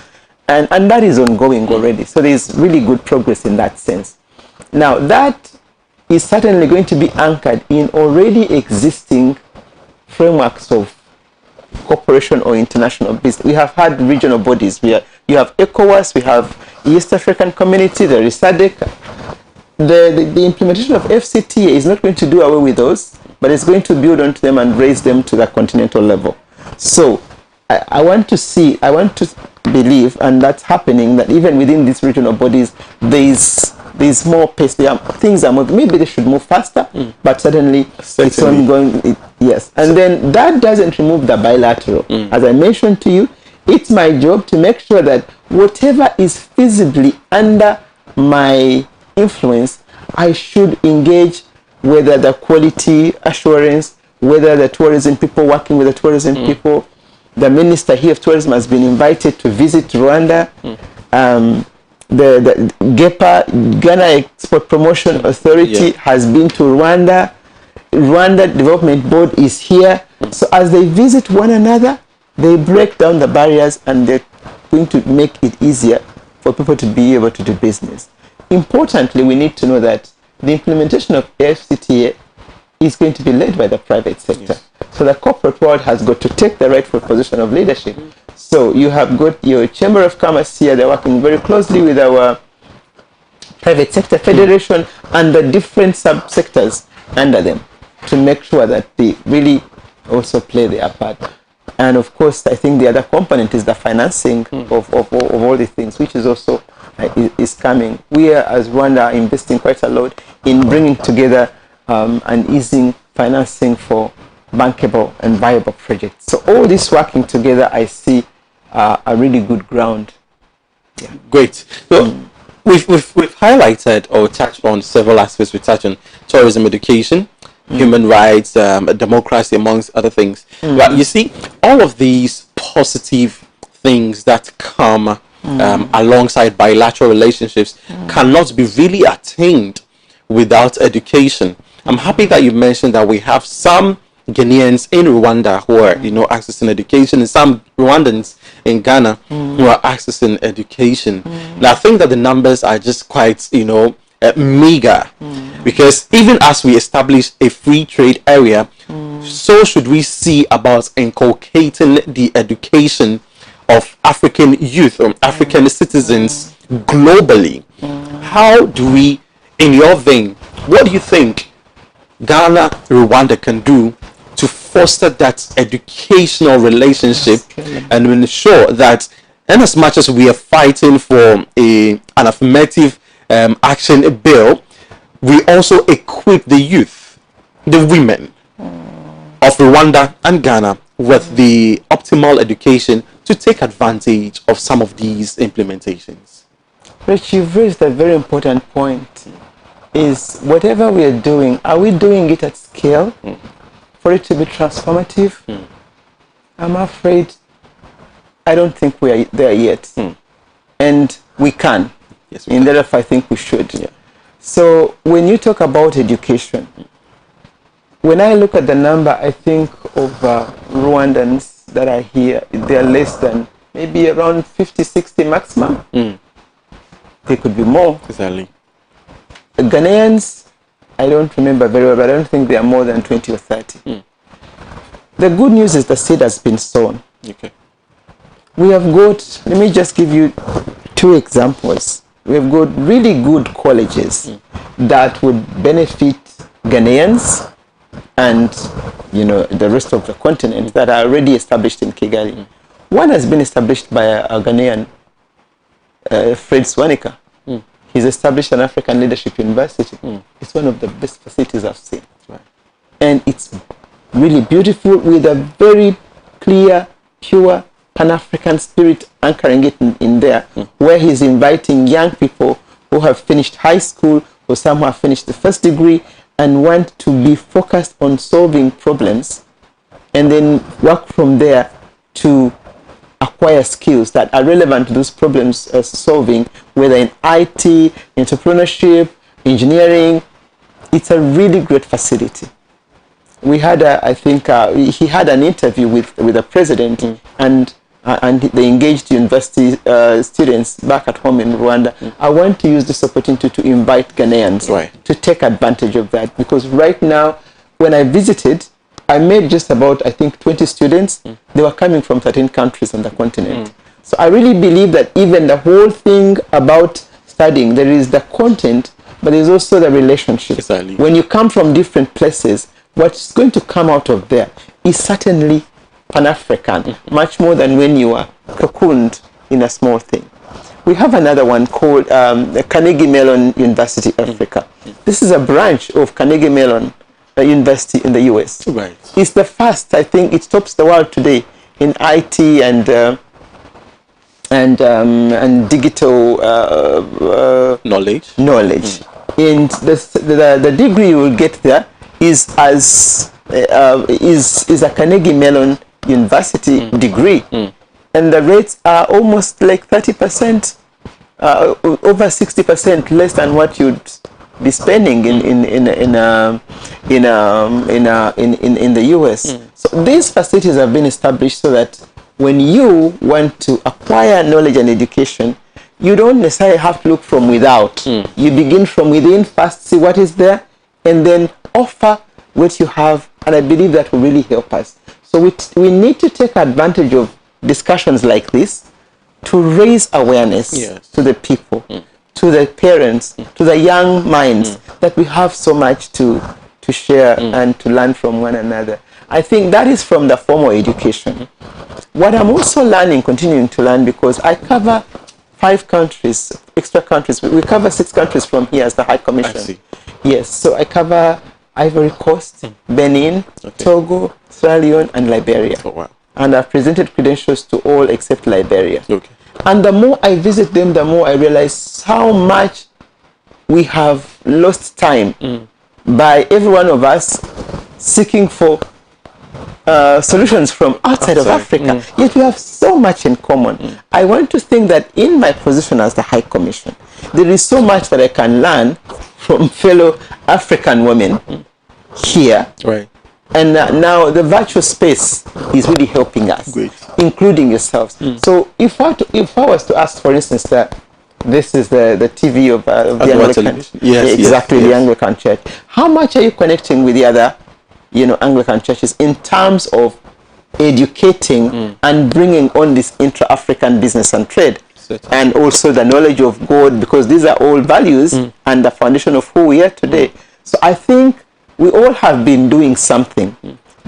and that is ongoing already. So there is really good progress in that sense. Now that is certainly going to be anchored in already existing frameworks of cooperation or international business. We have had regional bodies. You have ECOWAS, we have East African Community, there is SADC. The implementation of FCTA is not going to do away with those, but it's going to build onto them and raise them to the continental level. So I want to believe, and that's happening, that even within these regional bodies, there's more pace. Things are moving. Maybe they should move faster, but certainly it's ongoing. Yes. And then that doesn't remove the bilateral. As I mentioned to you, it's my job to make sure that whatever is feasibly under my influence, I should engage, whether the quality assurance, whether the tourism people, working with the tourism people, the minister here of tourism has been invited to visit Rwanda. The GEPA, Ghana Export Promotion Authority, has been to Rwanda. Rwanda Development Board is here. So as they visit one another, they break down the barriers, and they're going to make it easier for people to be able to do business. Importantly, we need to know that the implementation of AfCTA is going to be led by the private sector. So the corporate world has got to take the rightful position of leadership. So you have got your Chamber of Commerce here. They're working very closely with our private sector federation and the different subsectors under them to make sure that they really also play their part. And of course, I think the other component is the financing of all these things, which is also is coming. We are, as Rwanda, are investing quite a lot in bringing together and easing financing for bankable and viable projects. So all this working together, I see a really good ground. Yeah. Great. So we've highlighted or touched on several aspects. We touched on tourism, education, human rights, democracy, amongst other things. But you see, all of these positive things that come alongside bilateral relationships cannot be really attained without education. I'm happy that you mentioned that we have some Ghanaians in Rwanda who are, accessing education, and some Rwandans in Ghana who are accessing education. Now, I think that the numbers are just quite, meager, because even as we establish a free trade area, so should we see about inculcating the education of African youth or African citizens globally. How do we, in your vein, what do you think Ghana, Rwanda can do to foster that educational relationship and ensure that, and as much as we are fighting for an affirmative action bill, we also equip the youth, the women of Rwanda and Ghana with the optimal education to take advantage of some of these implementations? Rich, you've raised a very important point. Is whatever we are doing, are we doing it at scale for it to be transformative? I'm afraid I don't think we are there yet. And we can. Yes, In that, I think we should. Yeah. So when you talk about education, when I look at the number, I think of Rwandans that are here, they're less than maybe around 50, 60 maximum. They could be more. Exactly. Ghanaians, I don't remember very well, but I don't think they are more than 20 or 30. The good news is the seed has been sown. Okay. We have got, let me just give you two examples. We have got really good colleges that would benefit Ghanaians and the rest of the continent that are already established in Kigali. One has been established by a Ghanaian, Fred Swanika. He's established an African Leadership University. It's one of the best facilities I've seen. Right. And it's really beautiful with a very clear, pure Pan-African spirit anchoring it in there, where he's inviting young people who have finished high school or some who have finished the first degree and want to be focused on solving problems and then work from there to acquire skills that are relevant to those problems solving, whether in IT, entrepreneurship, engineering. It's a really great facility. We had, he had an interview with the president, and they engaged university students back at home in Rwanda. I want to use this opportunity to invite Ghanaians to take advantage of that, because right now, when I visited, I met just about, 20 students. They were coming from 13 countries on the continent. So I really believe that even the whole thing about studying, there is the content, but there's also the relationship. Exactly. When you come from different places, what's going to come out of there is certainly Pan-African, much more than when you are cocooned in a small thing. We have another one called Carnegie Mellon University Africa. This is a branch of Carnegie Mellon University in the US. Right. It's the first, I think it tops the world today in IT and digital knowledge. And the degree you will get there is a Carnegie Mellon university degree, and the rates are almost like 30%, over 60% less than what you'd be spending in the US. So these facilities have been established so that when you want to acquire knowledge and education, you don't necessarily have to look from without. You begin from within first, see what is there, and then offer what you have. And I believe that will really help us. So we need to take advantage of discussions like this to raise awareness to the people, to the parents, to the young minds, that we have so much to share and to learn from one another. I think that is from the formal education. What I'm also learning, continuing to learn, because I cover 5 countries, extra countries. We cover 6 countries from here as the High Commission. I see. Yes, so I cover Ivory Coast, Benin, Togo, Sierra Leone, and Liberia. Oh, wow. And I've presented credentials to all except Liberia. Okay. And the more I visit them, the more I realize how much we have lost time by every one of us seeking for solutions from outside of Africa. Yet we have so much in common. I want to think that in my position as the High Commission, there is so much that I can learn from fellow African women here. Right. And now the virtual space is really helping us, including yourselves. So if I was to ask, for instance, that this is the TV of the Anglican, the Anglican Church, how much are you connecting with the other, Anglican churches in terms of educating and bringing on this intra-African business and trade? And also the knowledge of God, because these are all values and the foundation of who we are today. So I think we all have been doing something,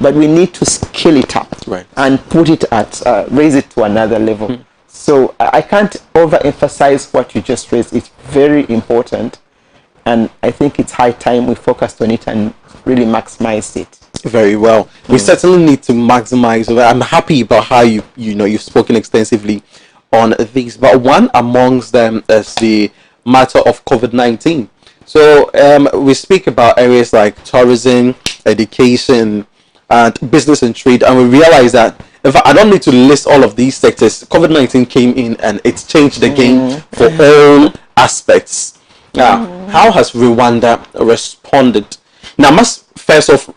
but we need to scale it up and put it at, raise it to another level. So I can't overemphasize what you just raised. It's very important, and I think it's high time we focused on it and really maximize it. Very well. We certainly need to maximize. I'm happy about how you've spoken extensively on these, but one amongst them is the matter of COVID-19. So we speak about areas like tourism, education, and business and trade, and we realize that, in fact, I don't need to list all of these sectors. COVID-19 came in and it's changed the game for all aspects. Now, how has Rwanda responded? Now, I must first off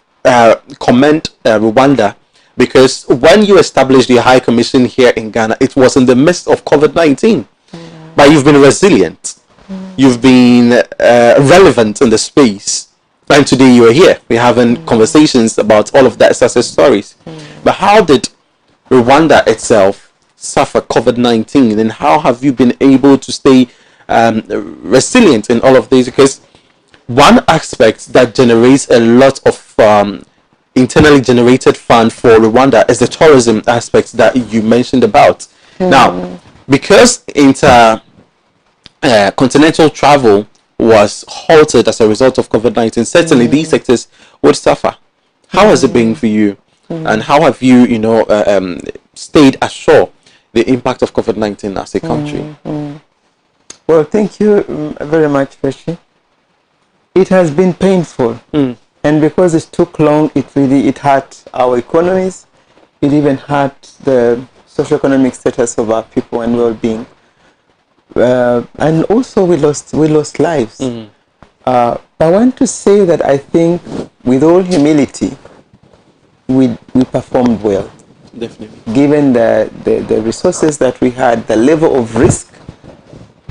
commend Rwanda, because when you established the High Commission here in Ghana, it was in the midst of COVID-19, but you've been resilient. You've been relevant in the space, and today you are here. We're having conversations about all of that success stories. But how did Rwanda itself suffer COVID-19, and how have you been able to stay resilient in all of these? Because one aspect that generates a lot of internally generated fund for Rwanda is the tourism aspect that you mentioned about. Now, because continental travel was halted as a result of COVID-19, certainly these sectors would suffer. How has it been for you, and how have you, stayed ashore the impact of COVID-19 as a country? Well, thank you very much, Feshi. It has been painful, and because it took long, it hurt our economies. It even hurt the socioeconomic status of our people and well-being. And also we lost lives. I want to say that I think, with all humility, we performed well. Definitely. Given the resources that we had, the level of risk,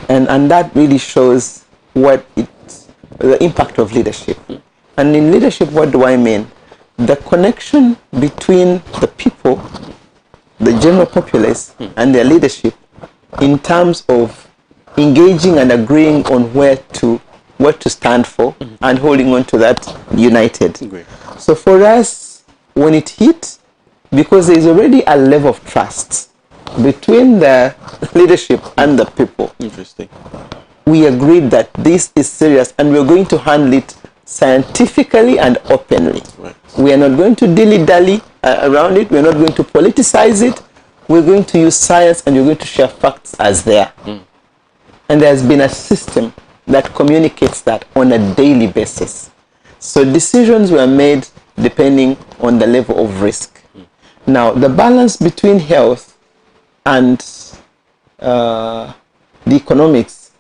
and that really shows the impact of leadership. And in leadership, what do I mean? The connection between the people, the general populace, and their leadership, in terms of engaging and agreeing on what to stand for, and holding on to that united. Great. So for us, when it hit, because there is already a level of trust between the leadership and the people. Interesting. We agreed that this is serious and we're going to handle it scientifically and openly. Right. We are not going to dilly-dally around it. We're not going to politicize it. We're going to use science, and we're going to share facts as they are. And there's been a system that communicates that on a daily basis. So decisions were made depending on the level of risk. Now, the balance between health and the economics,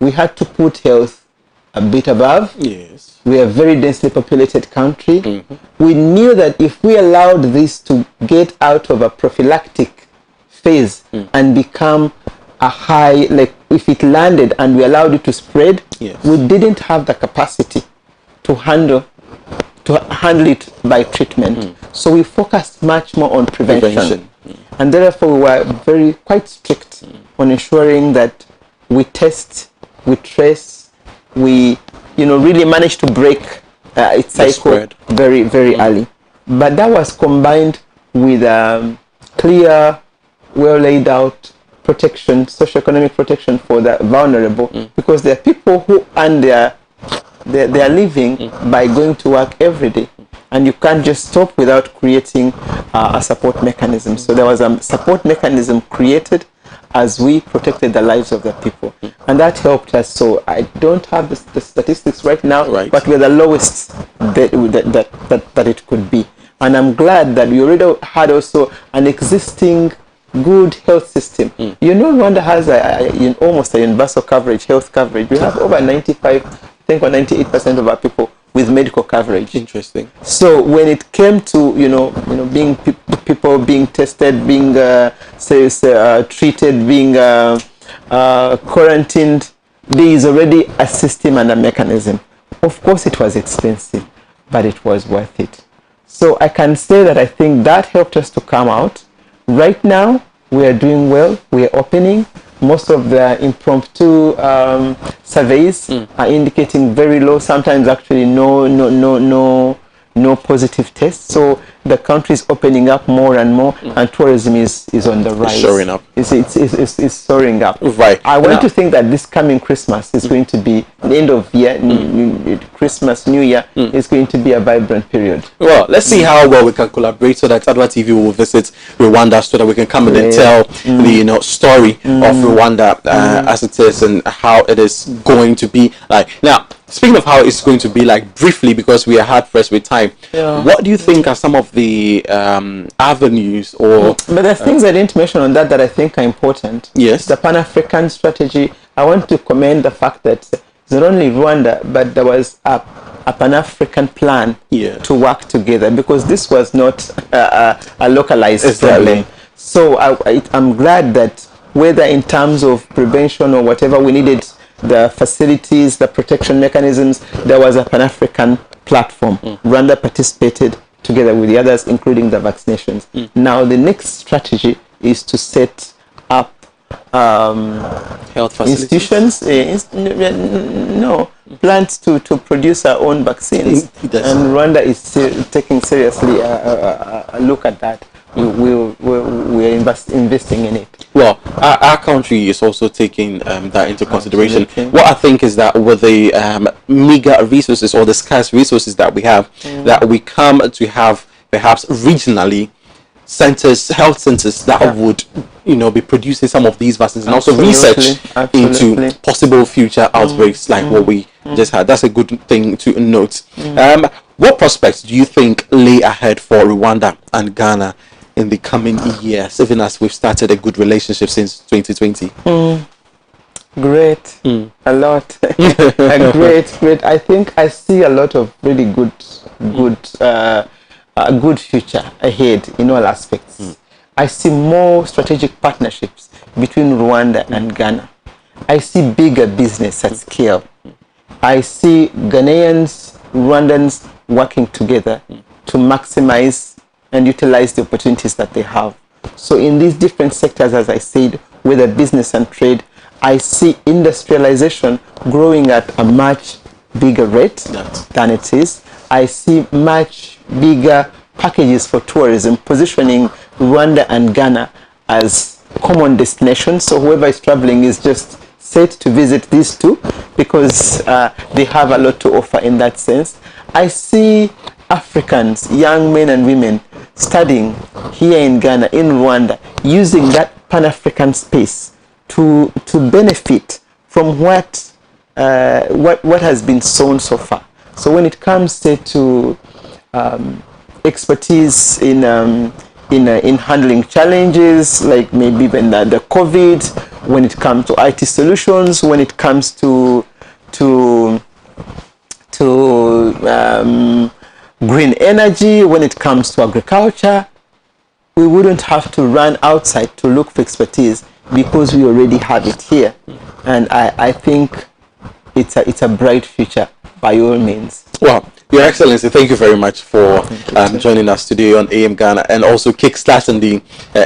we had to put health a bit above. Yes. We are a very densely populated country. We knew that if we allowed this to get out of a prophylactic phase and become a high, like if it landed and we allowed it to spread, yes, we didn't have the capacity to handle it by treatment. So we focused much more on prevention. And therefore we were quite strict on ensuring that we test, we trace, we really managed to break its cycle very, very early. But that was combined with clear, well laid out protection, socioeconomic protection for the vulnerable, because there are people who earn their living by going to work every day, and you can't just stop without creating a support mechanism. So there was a support mechanism created as we protected the lives of the people, and that helped us. So I don't have the statistics right now, but we're the lowest that it could be, and I'm glad that we already had also an existing good health system. Rwanda has almost a universal health coverage. We have over 95, I think, or 98% of our people with medical coverage. Interesting. So when it came to being people being tested, being treated, being quarantined, there is already a system and a mechanism. Of course, it was expensive, but it was worth it. So I can say that I think that helped us to come out. Right now, we are doing well. We are opening. Most of the impromptu surveys are indicating very low, sometimes actually no positive tests. So the country is opening up more and more, and tourism is on the rise. Soaring up. It's soaring up. Right. I want to think that this coming Christmas is going to be the end of year, Christmas, New Year is going to be a vibrant period. Well, let's see how well we can collaborate so that Adoatv will visit Rwanda so that we can come in and tell the story of Rwanda as it is and how it is going to be like. Now, speaking of how it's going to be like, briefly, because we are hard pressed with time, what do you think are some of the avenues or... But there's things I didn't mention on that I think are important. Yes. The Pan-African strategy, I want to commend the fact that it's not only Rwanda, but there was a Pan-African plan to work together, because this was not a localized problem. So I'm glad that whether in terms of prevention or whatever, we needed the facilities, the protection mechanisms, there was a Pan-African platform. Rwanda participated together with the others, including the vaccinations. Now the next strategy is to set up health facilities, institutions, plans to produce our own vaccines. And Rwanda is taking seriously a look at that. We're investing in it. Well, our country is also taking that into consideration. Absolutely. What I think is that with the meager resources or the scarce resources that we have, that we come to have perhaps regionally health centers that would be producing some of these vaccines, and also research into possible future outbreaks like what we just had. That's a good thing to note. What prospects do you think lay ahead for Rwanda and Ghana in the coming years, even as we've started a good relationship since 2020? Great. A lot. A great. I think I see a lot of really a good future ahead in all aspects. I see more strategic partnerships between Rwanda and Ghana. I see bigger business at scale. I see Ghanaians, Rwandans working together to maximize and utilize the opportunities that they have. So in these different sectors, as I said, whether business and trade, I see industrialization growing at a much bigger rate than it is. I see much bigger packages for tourism, positioning Rwanda and Ghana as common destinations. So whoever is traveling is just set to visit these two because they have a lot to offer in that sense. I see Africans, young men and women, studying here in Ghana, in Rwanda, using that Pan-African space to benefit from what has been sown so far. So when it comes to expertise in in handling challenges like maybe even the COVID, when it comes to IT solutions, when it comes to green energy, when it comes to agriculture. We wouldn't have to run outside to look for expertise because we already have it here. And I think it's a bright future by all means. Well, Your Excellency, thank you very much for joining us today on AM Ghana and also kickstarting the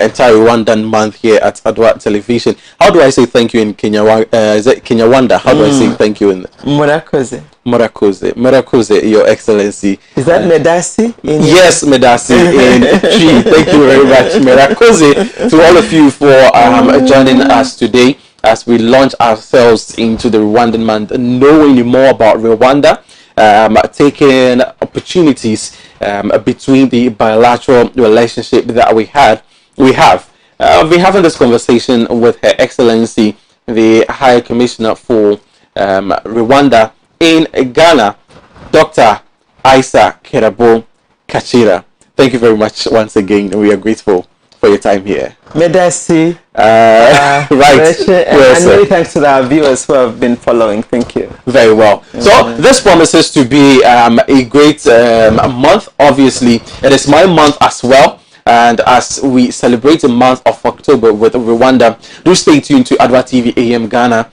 entire Rwandan month here at Adoatv Television. How do I say thank you in is it Kinyarwanda? How do I say thank you in Murakoze? Murakoze, Your Excellency. Is that Medasi? Yes, Medasi in Chi. Thank you very much, Murakoze, to all of you for joining us today as we launch ourselves into the Rwandan month, knowing more about Rwanda, taking opportunities between the bilateral relationship that we have. I've been having this conversation with Her Excellency, the High Commissioner for Rwanda in Ghana, Dr. Isa Kerabo Kachira. Thank you very much once again. We are grateful for your time here. Medasi. Right. And many thanks to our viewers who have been following. Thank you. Very well. So this promises to be a great month. Obviously, it is my month as well. And as we celebrate the month of October with Rwanda, do stay tuned to Adoatv AM Ghana.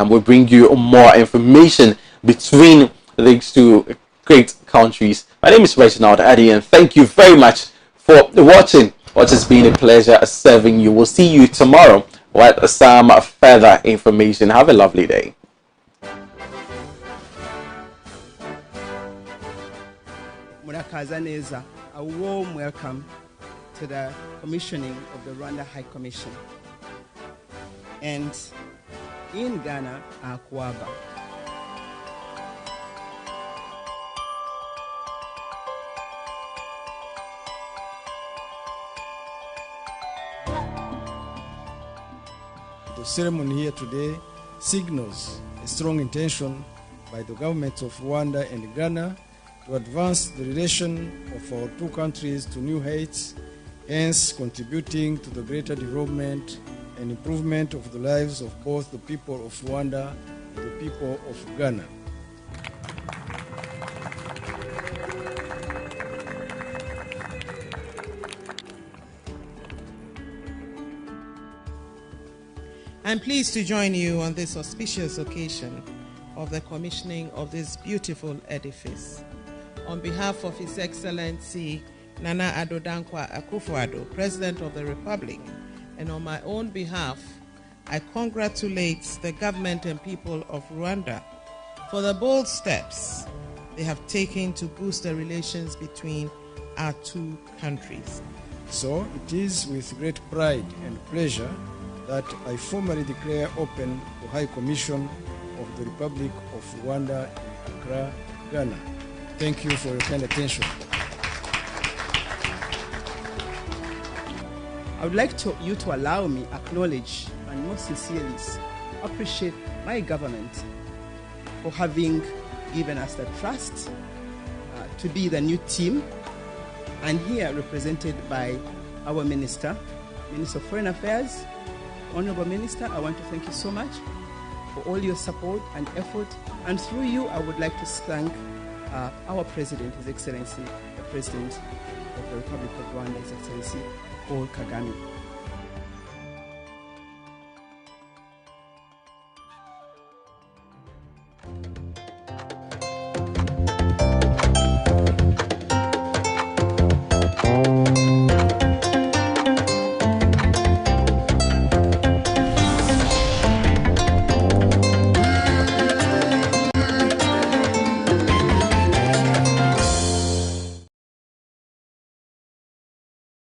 We'll bring you more information between these two great countries. My name is Reginald Addy, and thank you very much for watching. It has been a pleasure serving you. We'll see you tomorrow with some further information. Have a lovely day. Murakazaneza, a warm welcome to the commissioning of the Rwanda High Commission. And in Ghana, Akwaba. The ceremony here today signals a strong intention by the governments of Rwanda and Ghana to advance the relation of our two countries to new heights, hence contributing to the greater development and improvement of the lives of both the people of Rwanda and the people of Ghana. I'm pleased to join you on this auspicious occasion of the commissioning of this beautiful edifice. On behalf of His Excellency Nana Addo Akufo-Addo, President of the Republic, and on my own behalf, I congratulate the government and people of Rwanda for the bold steps they have taken to boost the relations between our two countries. So it is with great pride and pleasure that I formally declare open the High Commission of the Republic of Rwanda in Accra, Ghana. Thank you for your kind attention. I would like you to allow me acknowledge and most sincerely appreciate my government for having given us the trust to be the new team, and here represented by our Minister of Foreign Affairs. Honorable Minister, I want to thank you so much for all your support and effort. And through you, I would like to thank our President, His Excellency, the President of the Republic of Rwanda, His Excellency Paul Kagame.